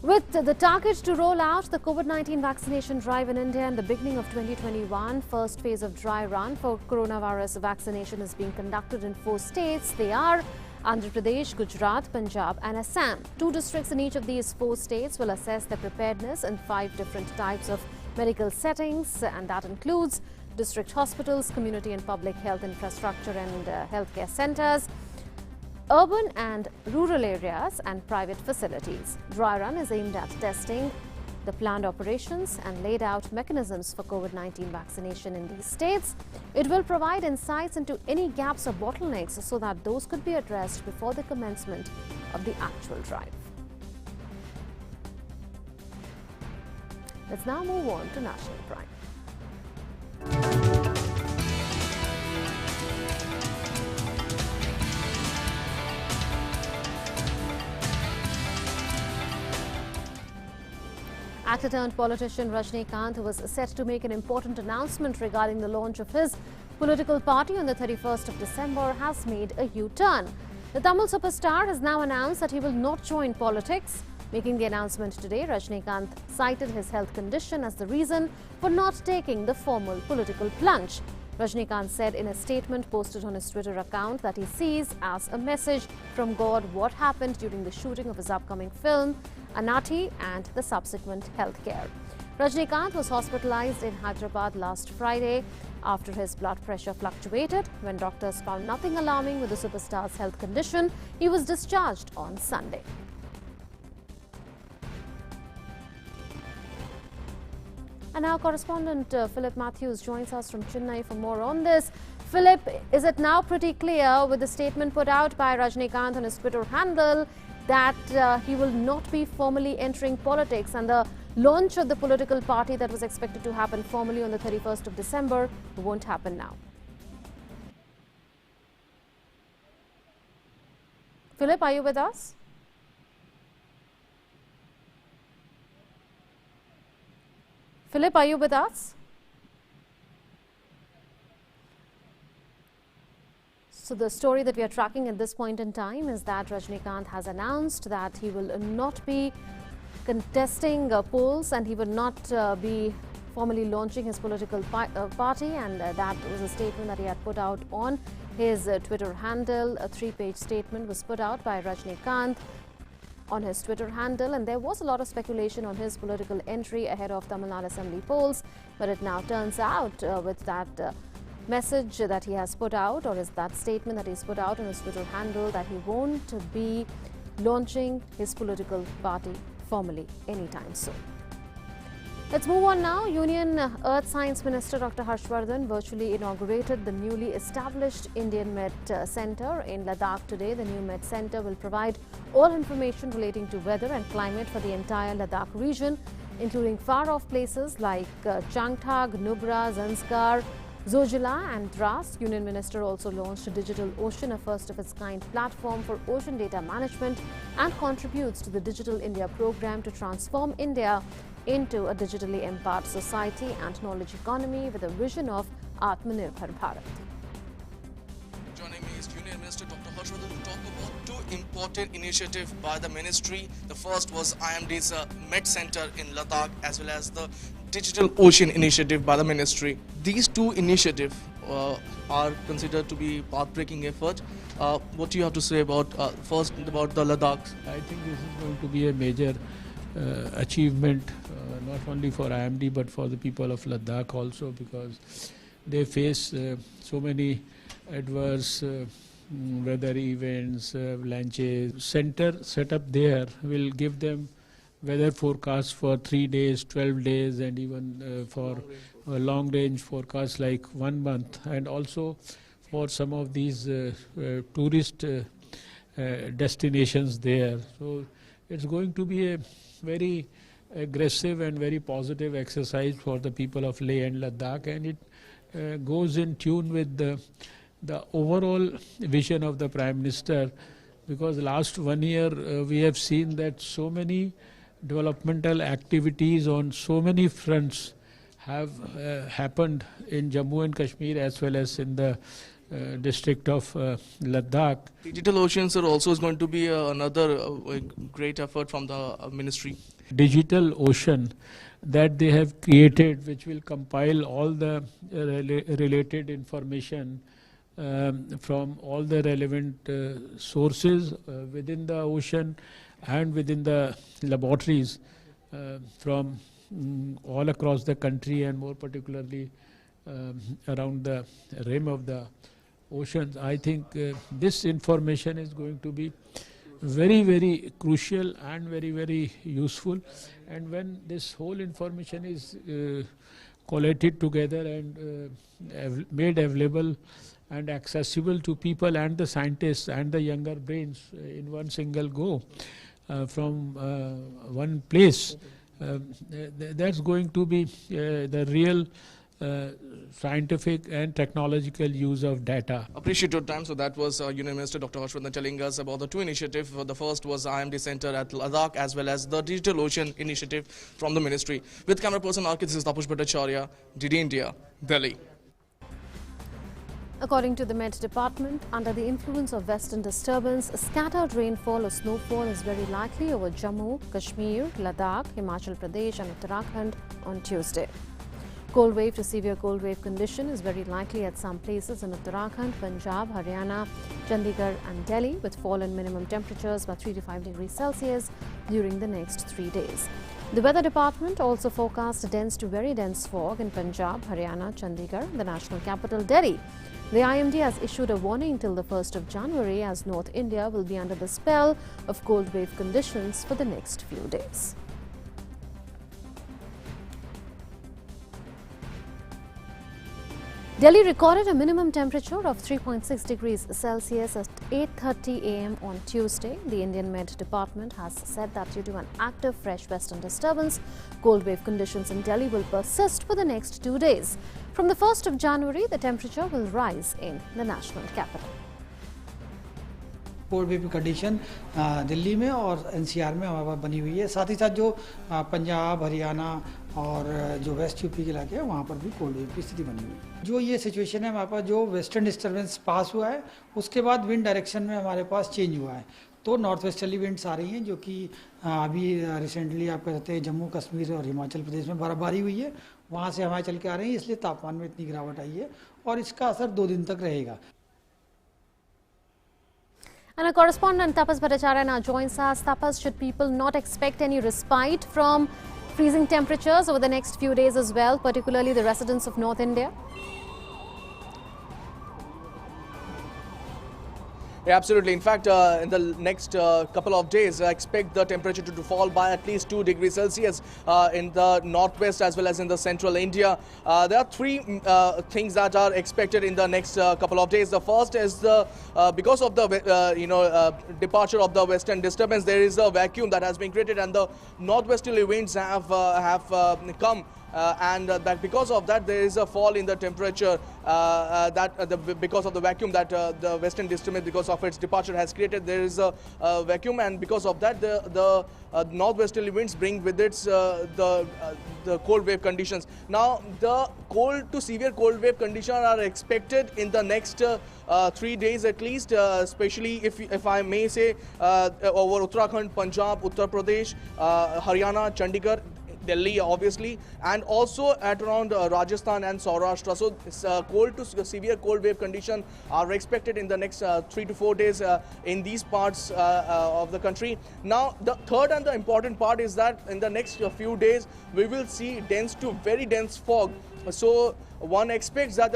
With the target to roll out the COVID-19 vaccination drive in India in the beginning of 2021, first phase of dry run for coronavirus vaccination is being conducted in 4 states. They are Andhra Pradesh, Gujarat, Punjab and Assam. 2 districts in each of these 4 states will assess their preparedness in 5 different types of medical settings, and that includes district hospitals, community and public health infrastructure and healthcare centers, urban and rural areas and private facilities. Dry run is aimed at testing the planned operations and laid out mechanisms for COVID-19 vaccination in these states. It will provide insights into any gaps or bottlenecks so that those could be addressed before the commencement of the actual drive. Let's now move on to National Prime. Actor turned politician Rajnikant, who was set to make an important announcement regarding the launch of his political party on the 31st of December, has made a U-turn. The Tamil superstar has now announced that he will not join politics. Making the announcement today, Rajnikant cited his health condition as the reason for not taking the formal political plunge. Rajnikant said in a statement posted on his Twitter account that he sees as a message from God what happened during the shooting of his upcoming film, Anathi, and the subsequent health care. Rajnikant was hospitalized in Hyderabad last Friday after his blood pressure fluctuated. When doctors found nothing alarming with the superstar's health condition, he was discharged on Sunday. And now correspondent Philip Matthews joins us from Chennai for more on this. Philip, is it now pretty clear with the statement put out by Rajnikant on his Twitter handle that he will not be formally entering politics, and the launch of the political party that was expected to happen formally on the 31st of December won't happen now? Philip, are you with us? Philip, are you with us? So the story that we are tracking at this point in time is that Rajnikant has announced that he will not be contesting polls and he will not be formally launching his political party, and that was a statement that he had put out on his Twitter handle. A 3-page statement was put out by Rajnikant on his Twitter handle, and there was a lot of speculation on his political entry ahead of Tamil Nadu Assembly polls, but it now turns out with that message that he has put out, or is that statement that he's put out on his Twitter handle, that he won't be launching his political party formally anytime soon. Let's move on now. Union Earth Science Minister Dr. Harshvardhan virtually inaugurated the newly established Indian Met Center in Ladakh today. The new Met Center will provide all information relating to weather and climate for the entire Ladakh region, including far-off places like Changthag, Nubra, Zanskar, Zojila and Dras. Union Minister also launched a Digital Ocean, a first-of-its-kind platform for ocean data management, and contributes to the Digital India program to transform India into a digitally empowered society and knowledge economy with a vision of Atmanirbhar Bharat. Joining me is Union Minister Dr. Harshvardhan to talk about two important initiatives by the ministry. The first was IMD's Met Center in Ladakh, as well as the Digital Ocean initiative by the ministry. These two initiatives are considered to be path-breaking effort. What do you have to say about first about the Ladakh? I think this is going to be a major achievement, not only for IMD but for the people of Ladakh also, because they face so many adverse weather events, avalanches. Center set up there will give them weather forecasts for 3 days, 12 days, and even for long range forecasts like 1 month, and also for some of these tourist destinations there. So it's going to be a very aggressive and very positive exercise for the people of Leh and Ladakh, and it goes in tune with the overall vision of the Prime Minister, because last 1 year we have seen that so many developmental activities on so many fronts have happened in Jammu and Kashmir as well as in the district of Ladakh. Digital Oceans are also is going to be another great effort from the ministry. Digital Ocean that they have created, which will compile all the related information from all the relevant sources within the ocean and within the laboratories from all across the country, and more particularly around the rim of the oceans. I think this information is going to be very, very crucial and very, very useful. And when this whole information is collated together and made available and accessible to people and the scientists and the younger brains in one single go from one place, that's going to be the real scientific and technological use of data. Appreciate your time. So that was Union Minister Dr. Harshvardhan telling us about the two initiatives. The first was IMD Center at Ladakh, as well as the Digital Ocean initiative from the ministry. With camera person Arki, this is Tapush Bhattacharya, DD India, Delhi. According to the Met Department, under the influence of western disturbance, scattered rainfall or snowfall is very likely over Jammu, Kashmir, Ladakh, Himachal Pradesh and Uttarakhand on Tuesday. Cold wave to severe cold wave condition is very likely at some places in Uttarakhand, Punjab, Haryana, Chandigarh and Delhi, with fall in minimum temperatures by 3 to 5 degrees Celsius during the next 3 days. The Weather Department also forecast dense to very dense fog in Punjab, Haryana, Chandigarh, the national capital Delhi. The IMD has issued a warning till the 1st of January as North India will be under the spell of cold wave conditions for the next few days. Delhi recorded a minimum temperature of 3.6 degrees Celsius at 8:30 a.m. on Tuesday. The Indian Met Department has said that due to an active fresh western disturbance, cold wave conditions in Delhi will persist for the next 2 days. From the 1st of January, the temperature will rise in the national capital. Cold wave condition Delhi में और NCR में हमारे पास बनी हुई है। साथ ही साथ जो पंजाब, हरियाणा और जो वेस्ट यूपी के इलाके हैं वहाँ पर भी कोल्ड वेव की स्थिति बनी हुई है। जो ये सिचुएशन है हमारे पास, जो वेस्टर्न डिस्टर्बेंस पास हुआ है उसके बाद विंड डायरेक्शन में हमारे पास चेंज हुआ है। तो नॉर्थ वेस्टर्ली विंड्स आ रही हैं, जो कि अभी रिसेंटली आप कहते हैं जम्मू कश्मीर और हिमाचल प्रदेश में बर्फबारी हुई है, वहाँ से हमारे चल के आ रही है, इसलिए तापमान में इतनी गिरावट आई है और इसका असर 2 दिन तक रहेगा। And our correspondent Tapas Bhattacharya now joins us. Tapas, should people not expect any respite from freezing temperatures over the next few days as well, particularly the residents of North India? Yeah, absolutely. In fact, in the next couple of days, I expect the temperature to fall by at least 2 degrees Celsius in the northwest as well as in the central India. There are 3 things that are expected in the next couple of days. The first is because of the departure of the western disturbance, there is a vacuum that has been created, and the northwesterly winds have come. And that because of that there is a fall in the temperature because of the vacuum that the western disturbance, because of its departure, has created. There is a vacuum, and because of that the northwesterly winds bring with it the cold wave conditions. Now the cold to severe cold wave conditions are expected in the next 3 days at least, especially if I may say over Uttarakhand, Punjab, Uttar Pradesh, Haryana, Chandigarh, Delhi obviously, and also at around Rajasthan and Saurashtra. So cold to severe cold wave conditions are expected in the next 3 to 4 days in these parts of the country. Now the third and the important part is that in the next few days we will see dense to very dense fog. So one expects that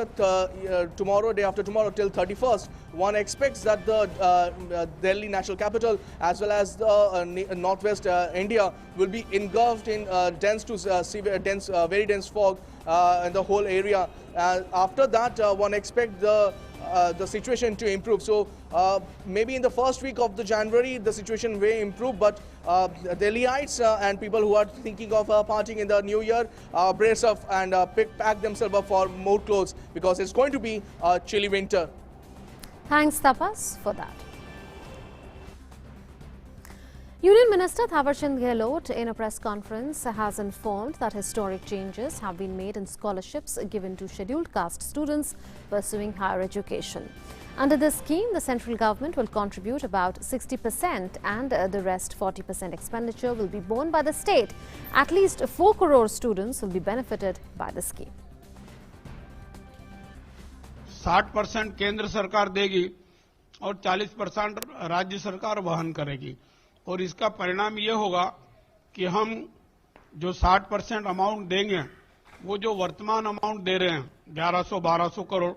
tomorrow, day after tomorrow till 31st, one expects that the Delhi national capital as well as the northwest India will be engulfed in dense to severe dense, very dense fog in the whole area. After that, one expects the situation to improve. So maybe in the first week of the January the situation may improve, but Delhiites and people who are thinking of partying in the new year brace up and pack themselves up for more clothes, because it's going to be a chilly winter. Thanks Tapas for that. Union Minister Thawarchand Gehlot in a press conference has informed that historic changes have been made in scholarships given to scheduled caste students pursuing higher education. Under this scheme, the central government will contribute about 60% and the rest 40% expenditure will be borne by the state. At least 4 crore students will be benefited by the scheme. 60% केंद्र सरकार देगी और 40% राज्य सरकार वहन करेगी, और इसका परिणाम ये होगा कि हम जो 60% अमाउंट देंगे वो जो वर्तमान अमाउंट दे रहे हैं 1100-1200 करोड़,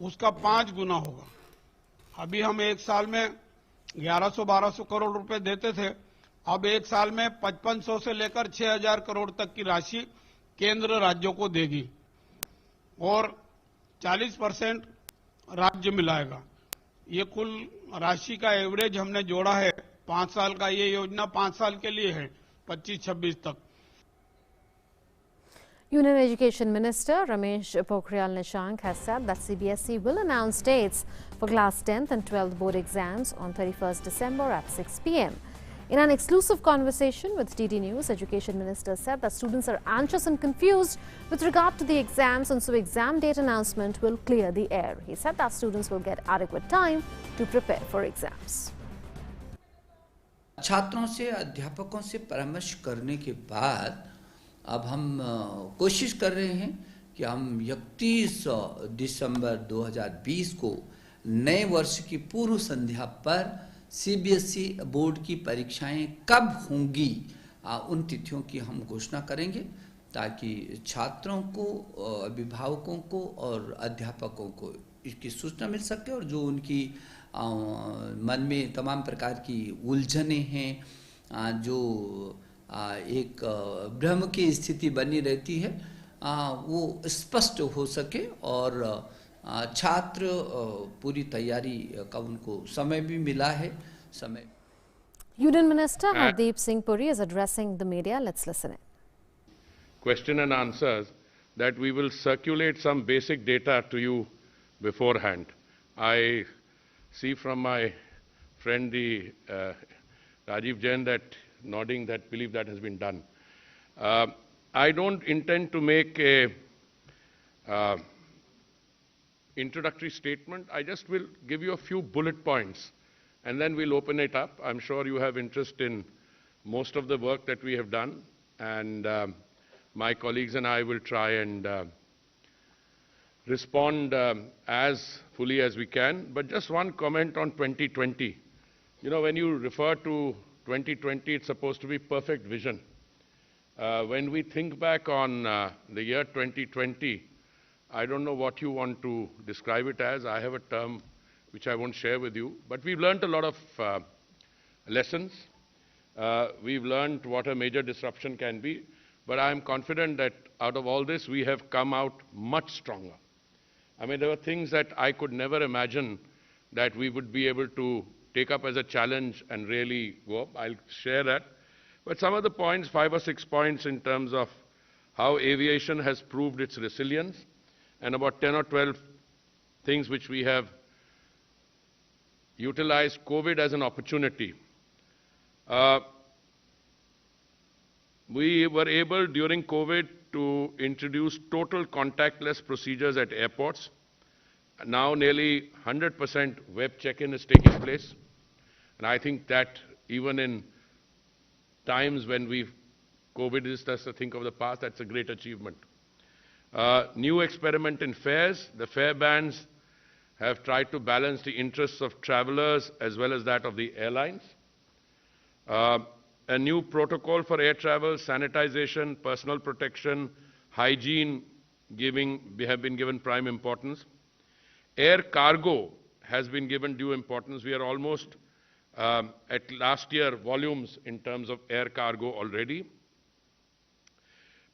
उसका 5 गुना होगा। अभी हम एक साल में 1100-1200 करोड़ रुपए देते थे, अब एक साल में 5500 से लेकर 6000 करोड़ तक की राशि केंद्र राज्यों को देगी और 40% राज्य मिलाएगा। ये कुल राशि का एवरेज हमने जोड़ा है, 5 साल का ये योजना 5 साल के लिए है, 25-26 तक। Union Education Minister Ramesh Pokhriyal Nishank has said that CBSE will announce dates for class 10th and 12th board exams on 31st December at 6 p.m. In an exclusive conversation with DD News, Education Minister said that students are anxious and confused with regard to the exams, and so exam date announcement will clear the air. He said that students will get adequate time to prepare for exams. छात्रों से, अध्यापकों से परामर्श करने के बाद अब हम कोशिश कर रहे हैं कि हम 31 दिसंबर 2020 को नए वर्ष की पूर्व संध्या पर सीबीएसई बोर्ड की परीक्षाएं कब होंगी उन तिथियों की हम घोषणा करेंगे, ताकि छात्रों को, अभिभावकों को और अध्यापकों को इसकी सूचना मिल सके और जो उनकी मन में तमाम प्रकार की उलझनें हैं, जो एक भ्रम की स्थिति बनी रहती है, वो स्पष्ट हो सके और छात्र पूरी तैयारी का उनको समय भी मिला है। समय Union Minister Hardeep Singh Puri is addressing the media. Let's listen in. Question and answers that we will circulate some basic data to you beforehand. I see from my friend the Rajiv Jain that nodding that believe that has been done. I don't intend to make a introductory statement. I just will give you a few bullet points and then we'll open it up. I'm sure you have interest in most of the work that we have done, and my colleagues and I will try and respond as fully as we can. But just one comment on 2020. You know, when you refer to 2020, it's supposed to be perfect vision. When we think back on the year 2020, I don't know what you want to describe it as. I have a term which I won't share with you. But we've learned a lot of lessons. We've learned what a major disruption can be. But I'm confident that out of all this, we have come out much stronger. I mean, there were things that I could never imagine that we would be able to take up as a challenge and really go up. I'll share that. But some of the points, 5 or 6 points in terms of how aviation has proved its resilience, and about 10 or 12 things which we have utilized COVID as an opportunity. We were able during COVID to introduce total contactless procedures at airports. Now nearly 100% web check-in is taking place. And I think that even in times when COVID is just a think of the past, that's a great achievement. New experiment in fares. The fare bands have tried to balance the interests of travelers as well as that of the airlines. A new protocol for air travel, sanitization, personal protection, hygiene have been given prime importance. Air cargo has been given due importance. We are almost at last year volumes in terms of air cargo already.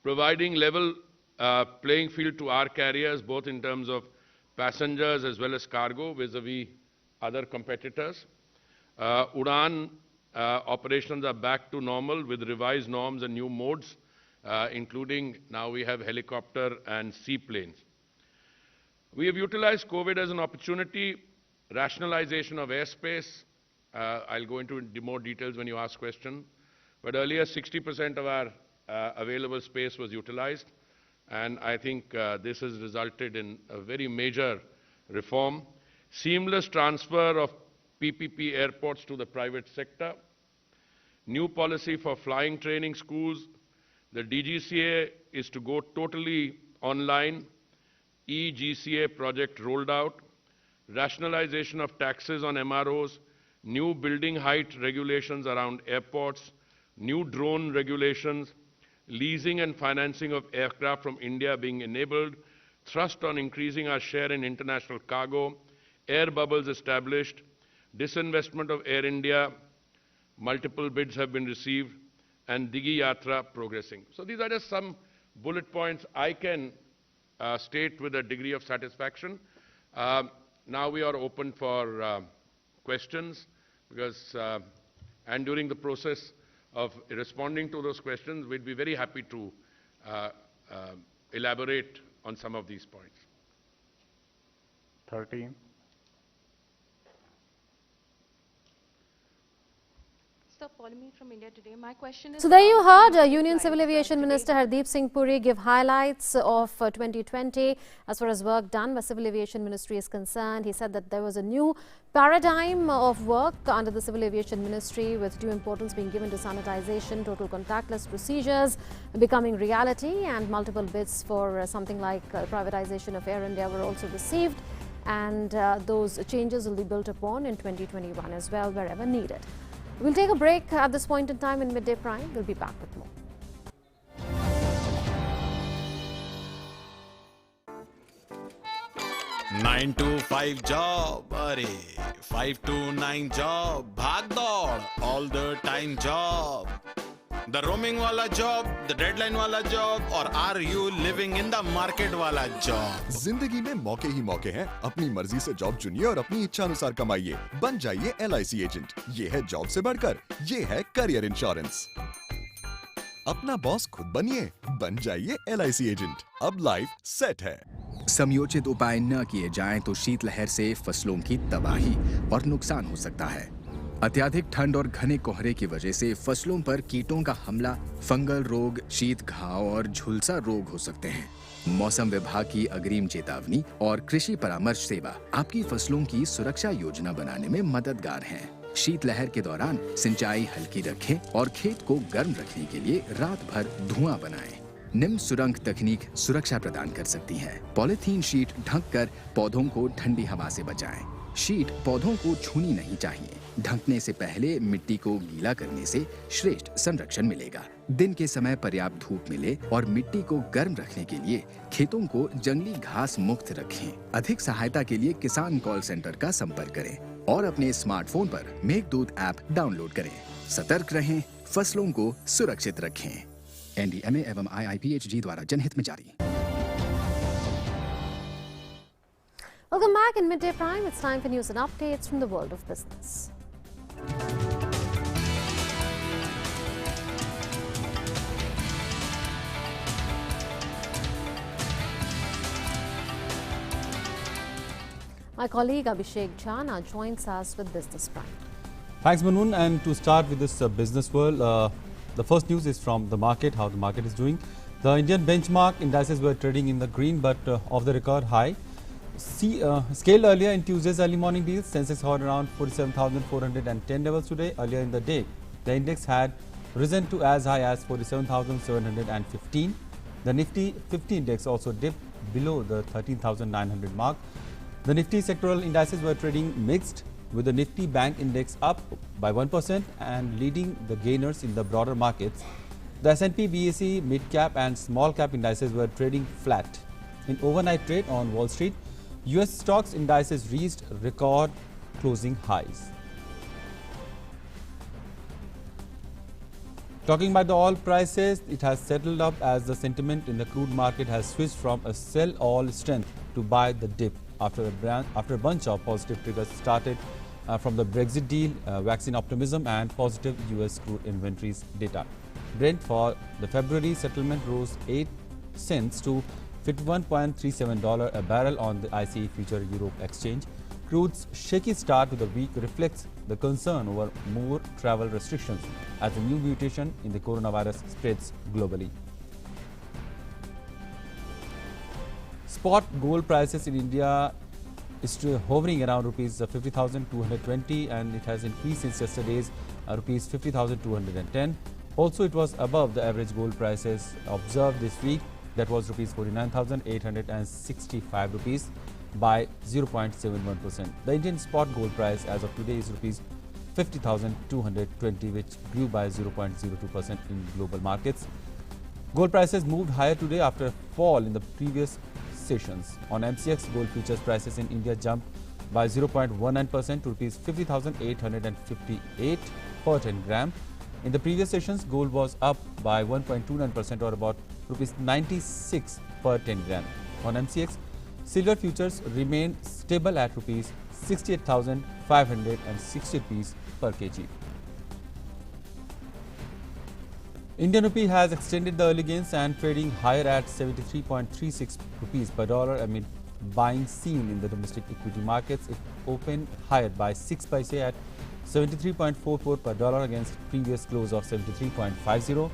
Providing level playing field to our carriers, both in terms of passengers as well as cargo vis-a-vis other competitors. Udan operations are back to normal with revised norms and new modes, including now we have helicopter and seaplanes. We have utilized COVID as an opportunity, rationalization of airspace. I'll go into more details when you ask questions. But earlier, 60% of our available space was utilized. And I think this has resulted in a very major reform. Seamless transfer of PPP airports to the private sector. New policy for flying training schools. The DGCA is to go totally online. eGCA project rolled out. Rationalization of taxes on MROs. New building height regulations around airports. New drone regulations. Leasing and financing of aircraft from India being enabled. Thrust on increasing our share in international cargo. Air bubbles established. Disinvestment of Air India. Multiple bids have been received. And Digi Yatra progressing. So these are just some bullet points I can state with a degree of satisfaction. Now we are open for questions, because and during the process of responding to those questions, we'd be very happy to elaborate on some of these points. 13. From India today. My question is So there you heard Union Civil Aviation Minister Hardeep Singh Puri give highlights of 2020 as far as work done by Civil Aviation Ministry is concerned. He said that there was a new paradigm of work under the Civil Aviation Ministry, with due importance being given to sanitization, total contactless procedures becoming reality, and multiple bids for something like privatization of Air India were also received, and those changes will be built upon in 2021 as well wherever needed. We'll take a break at this point in time in Midday Prime. We'll be back with more. 9 to 5 job, अरे 5 to 9 job, भाग दौड़ all the time job. The roaming वाला job, the deadline वाला job, और are you living in the market वाला job? जिंदगी में मौके ही मौके हैं। अपनी मर्जी से जॉब चुनिए और अपनी इच्छा अनुसार कमाइए। बन जाइए LIC एजेंट। ये है जॉब से बढ़कर, ये है करियर इंश्योरेंस। अपना बॉस खुद बनिए, बन जाइए LIC एजेंट। अब लाइफ सेट है। समयोचित उपाय न किए जाएं तो शीतलहर से फसलों की तबाही और नुकसान हो सकता है। अत्यधिक ठंड और घने कोहरे की वजह से फसलों पर कीटों का हमला, फंगल रोग, शीत घाव और झुलसा रोग हो सकते हैं। मौसम विभाग की अग्रिम चेतावनी और कृषि परामर्श सेवा आपकी फसलों की सुरक्षा योजना बनाने में मददगार हैं। शीतलहर के दौरान सिंचाई हल्की रखें और खेत को गर्म रखने के लिए रात भर धुआं बनाएं। निम्न सुरंग तकनीक सुरक्षा प्रदान कर सकती है। पॉलीथीन शीट ढककर पौधों को ठंडी हवा से बचाएं। शीट पौधों को छूनी नहीं चाहिए। ढकने से पहले मिट्टी को गीला करने से श्रेष्ठ संरक्षण मिलेगा। दिन के समय पर्याप्त धूप मिले और मिट्टी को गर्म रखने के लिए खेतों को जंगली घास मुक्त रखें। अधिक सहायता के लिए किसान कॉल सेंटर का संपर्क करें और अपने स्मार्टफोन पर मेघदूत ऐप डाउनलोड करें। सतर्क रहें, फसलों को सुरक्षित रखें। NDMA एवं IIPHG द्वारा जनहित में जारी। Welcome back in Midday Prime. It's time for news and updates from the world of business. My colleague Abhishek Jha now joins us with Business Prime. Thanks, Manoon. And to start with this business world, the first news is from the market, how the market is doing. The Indian benchmark indices were trading in the green, but off the record high. Scaled earlier in Tuesday's early morning deals, Sensex hovered around 47,410 levels today. Earlier in the day, the index had risen to as high as 47,715. The Nifty 50 index also dipped below the 13,900 mark. The Nifty sectoral indices were trading mixed, with the Nifty Bank Index up by 1% and leading the gainers in the broader markets. The S&P BSE mid cap and small cap indices were trading flat. In overnight trade on Wall Street, US stocks indices reached record closing highs. Talking about the oil prices, it has settled up as the sentiment in the crude market has switched from a sell all strength to buy the dip after a bunch of positive triggers started from the Brexit deal, vaccine optimism and positive US crude inventories data. Brent for the February settlement rose 8 cents to $51.37 a barrel on the ICE Future Europe exchange. Crude's shaky start to the week reflects the concern over more travel restrictions as a new mutation in the coronavirus spreads globally. Spot gold prices in India is still hovering around rupees 50,220 and it has increased since yesterday's rupees 50,210. Also, it was above the average gold prices observed this week, that was rupees 49,865 rupees by 0.71%. The Indian spot gold price as of today is rupees 50,220, which grew by 0.02% in global markets. Gold prices moved higher today after a fall in the previous sessions. On MCX, gold futures prices in India jumped by 0.19% to rupees 50,858 per 10 gram. In the previous sessions, gold was up by 1.29% or about rupees 96 per 10 gram. On MCX, silver futures remained stable at rupees 68,560 rupees per kg. Indian rupee has extended the early gains and trading higher at 73.36 rupees per dollar amid buying seen in the domestic equity markets. It opened higher by 6 paise at 73.44 per dollar against previous close of 73.50.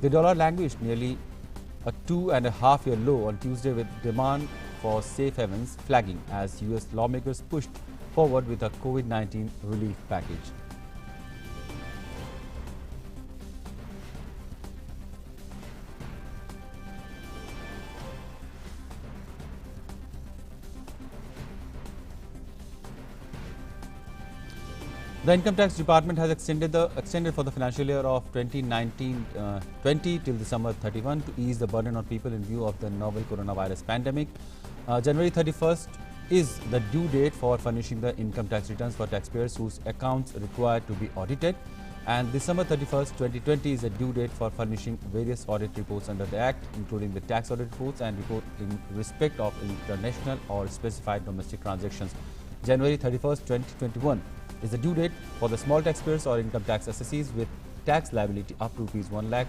The dollar languished nearly a 2.5-year low on Tuesday, with demand for safe havens flagging as US lawmakers pushed forward with a COVID-19 relief package. The Income Tax Department has extended for the financial year of 2019-20 till December 31 to ease the burden on people in view of the novel coronavirus pandemic. January 31st is the due date for furnishing the income tax returns for taxpayers whose accounts require to be audited, and December 31st, 2020 is the due date for furnishing various audit reports under the Act, including the tax audit reports and report in respect of international or specified domestic transactions. January 31st, 2021 is the due date for the small taxpayers or income tax assessees with tax liability up to ₹1 lakh.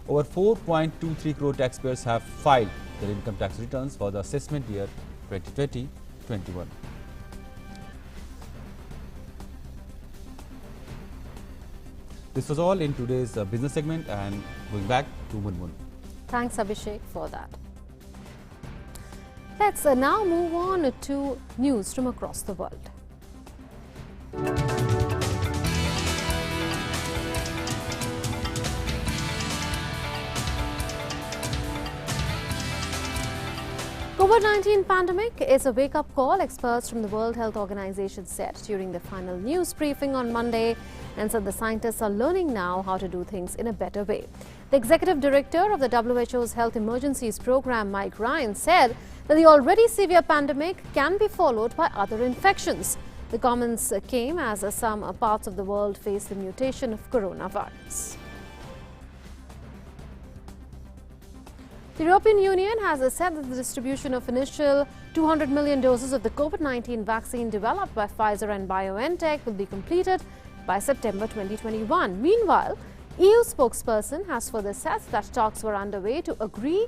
Over 4.23 crore taxpayers have filed their income tax returns for the assessment year 2020-21. This was all in today's business segment, and going back to Munmun. Thanks, Abhishek, for that. Let's now move on to news from across the world. COVID-19 pandemic is a wake-up call, experts from the World Health Organization said during the final news briefing on Monday, and said the scientists are learning now how to do things in a better way. The executive director of the WHO's Health Emergencies Program, Mike Ryan, said that the already severe pandemic can be followed by other infections. The comments came as some parts of the world face the mutation of coronavirus. The European Union has said that the distribution of initial 200 million doses of the COVID-19 vaccine developed by Pfizer and BioNTech will be completed by September 2021. Meanwhile, EU spokesperson has further said that talks were underway to agree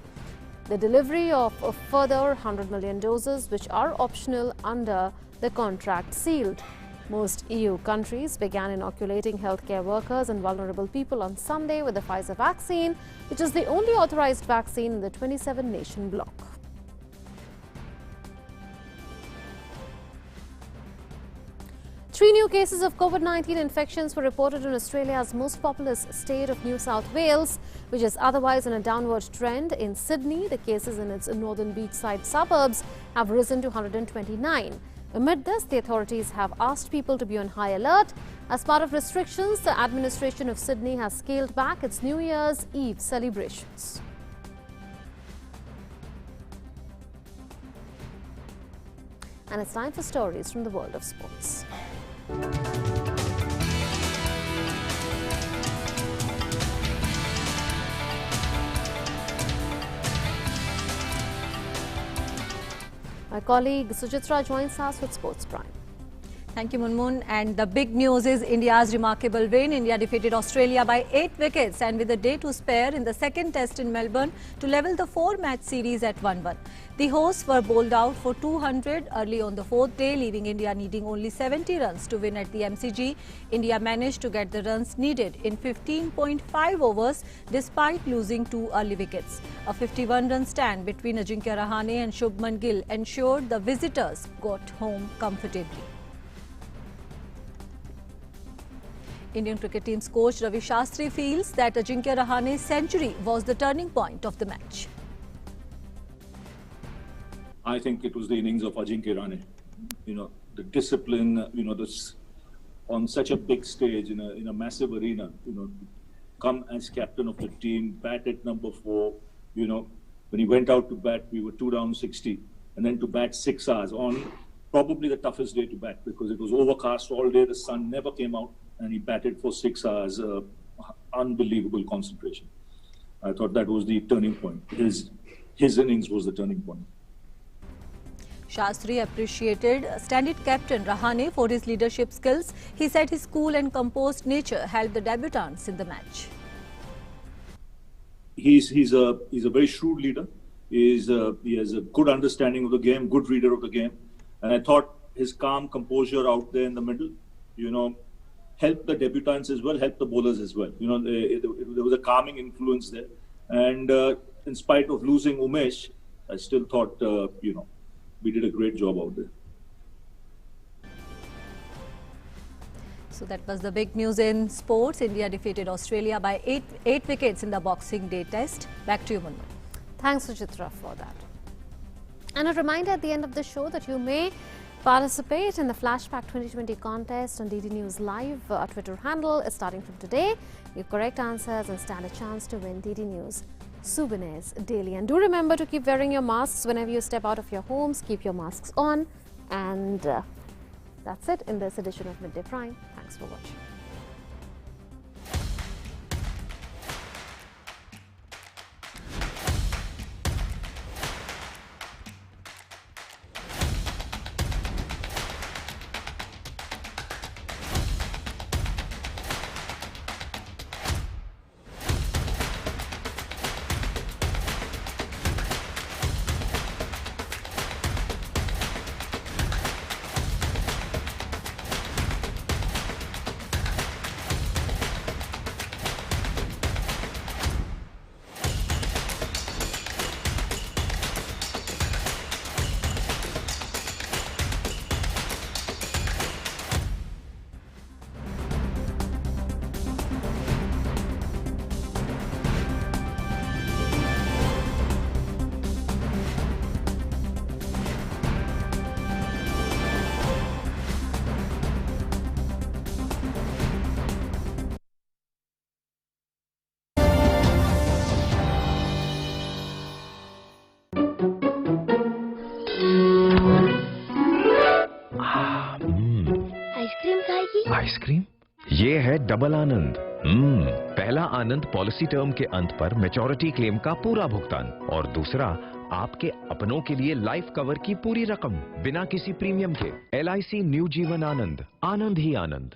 the delivery of a further 100 million doses, which are optional under the contract sealed. Most EU countries began inoculating healthcare workers and vulnerable people on Sunday with the Pfizer vaccine, which is the only authorized vaccine in the 27-nation bloc. Three new cases of COVID-19 infections were reported in Australia's most populous state of New South Wales, which is otherwise on a downward trend. In Sydney, the cases in its northern beachside suburbs have risen to 129. Amid this, the authorities have asked people to be on high alert. As part of restrictions, the administration of Sydney has scaled back its New Year's Eve celebrations. And it's time for stories from the world of sports. My colleague Sujitra joins us with Sports Prime. Thank you, Munmun. And the big news is India's remarkable win. India defeated Australia by 8 wickets and with a day to spare in the second test in Melbourne to level the 4-match series at 1-1. The hosts were bowled out for 200 early on the fourth day, leaving India needing only 70 runs to win at the MCG. India managed to get the runs needed in 15.5 overs despite losing 2 early wickets. A 51-run stand between Ajinkya Rahane and Shubman Gill ensured the visitors got home comfortably. Indian cricket team's coach Ravi Shastri feels that Ajinkya Rahane's century was the turning point of the match. I think it was the innings of Ajinkya Rahane. You know, the discipline, you know, this on such a big stage in a massive arena, you know, come as captain of the team, bat at number 4, you know, when he went out to bat, we were 2 down 60, and then to bat 6 hours on probably the toughest day to bat because it was overcast all day, the sun never came out, and he batted for 6 hours, unbelievable concentration. I thought that was the turning point. His innings was the turning point. Shastri appreciated standard captain Rahane for his leadership skills. He said his cool and composed nature helped the debutants in the match. he's a very shrewd leader. He has a good understanding of the game, good reader of the game, and I thought his calm composure out there in the middle, helped the debutants as well, helped the bowlers as well. There was a calming influence there, and in spite of losing Umesh, I still thought we did a great job out there. So that was the big news in sports. India defeated Australia by 8 wickets in the Boxing Day test. Back to you, Munmun. Thanks, Suchitra, for that. And a reminder at the end of the show that you may participate in the Flashback 2020 contest on DD News Live. Our Twitter handle is starting from today. Give correct answers and stand a chance to win DD News souvenirs daily. And do remember to keep wearing your masks whenever you step out of your homes. Keep your masks on. And that's it in this edition of Midday Prime. Thanks for watching. Ice cream? ये है double आनंद। पहला आनंद policy term के अंत पर maturity claim का पूरा भुगतान, और दूसरा आपके अपनों के लिए लाइफ कवर की पूरी रकम बिना किसी प्रीमियम के। LIC न्यू जीवन आनंद, आनंद ही आनंद।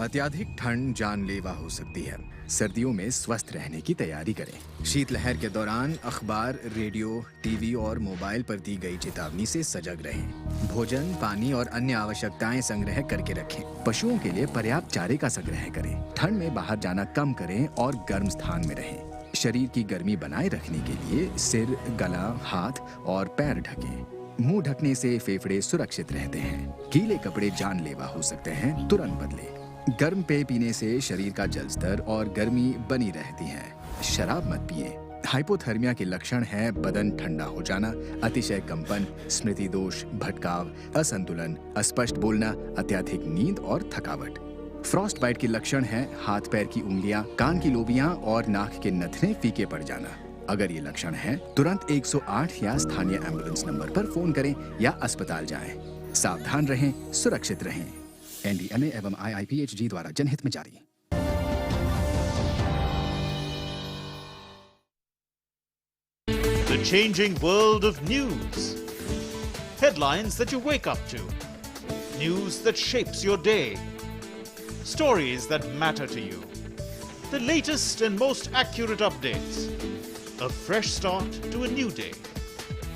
अत्यधिक ठंड जानलेवा हो सकती है। सर्दियों में स्वस्थ रहने की तैयारी करें। शीतलहर के दौरान अखबार, रेडियो, टीवी और मोबाइल पर दी गई चेतावनी से सजग रहें। भोजन, पानी और अन्य आवश्यकताएं संग्रह करके रखें। पशुओं के लिए पर्याप्त चारे का संग्रह करें। ठंड में बाहर जाना कम करें और गर्म स्थान में रहें। शरीर की गर्मी बनाए रखने के लिए सिर, गला, हाथ और पैर ढकें। मुंह ढकने से फेफड़े सुरक्षित रहते हैं। गीले कपड़े जानलेवा हो सकते हैं, तुरंत बदलें। गर्म पेय पीने से शरीर का जल स्तर और गर्मी बनी रहती है। शराब मत पिएं। हाइपोथर्मिया के लक्षण हैं बदन ठंडा हो जाना, अतिशय कंपन, स्मृति दोष, भटकाव, असंतुलन, अस्पष्ट बोलना, अत्यधिक नींद और थकावट। फ्रॉस्ट बाइट के लक्षण हैं हाथ पैर की उंगलियां, कान की लोबियां और नाक के नथने फीके पड़ जाना। अगर ये लक्षण हैं, तुरंत 108 या स्थानीय एम्बुलेंस नंबर पर फोन करें या अस्पताल जाएं। सावधान रहें, सुरक्षित रहें। NDMA एवं IIPHG द्वारा जनहित में जारी। The changing world of news. Headlines that you wake up to. News that shapes your day. Stories that matter to you. The latest and most accurate updates. A fresh start to a new day.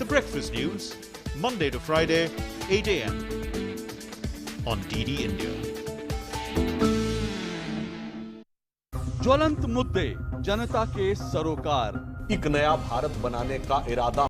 The Breakfast News, Monday to Friday, 8 a.m. on DD India. ज्वलंत मुद्दे, जनता के सरोकार। एक नया भारत बनाने का इरादा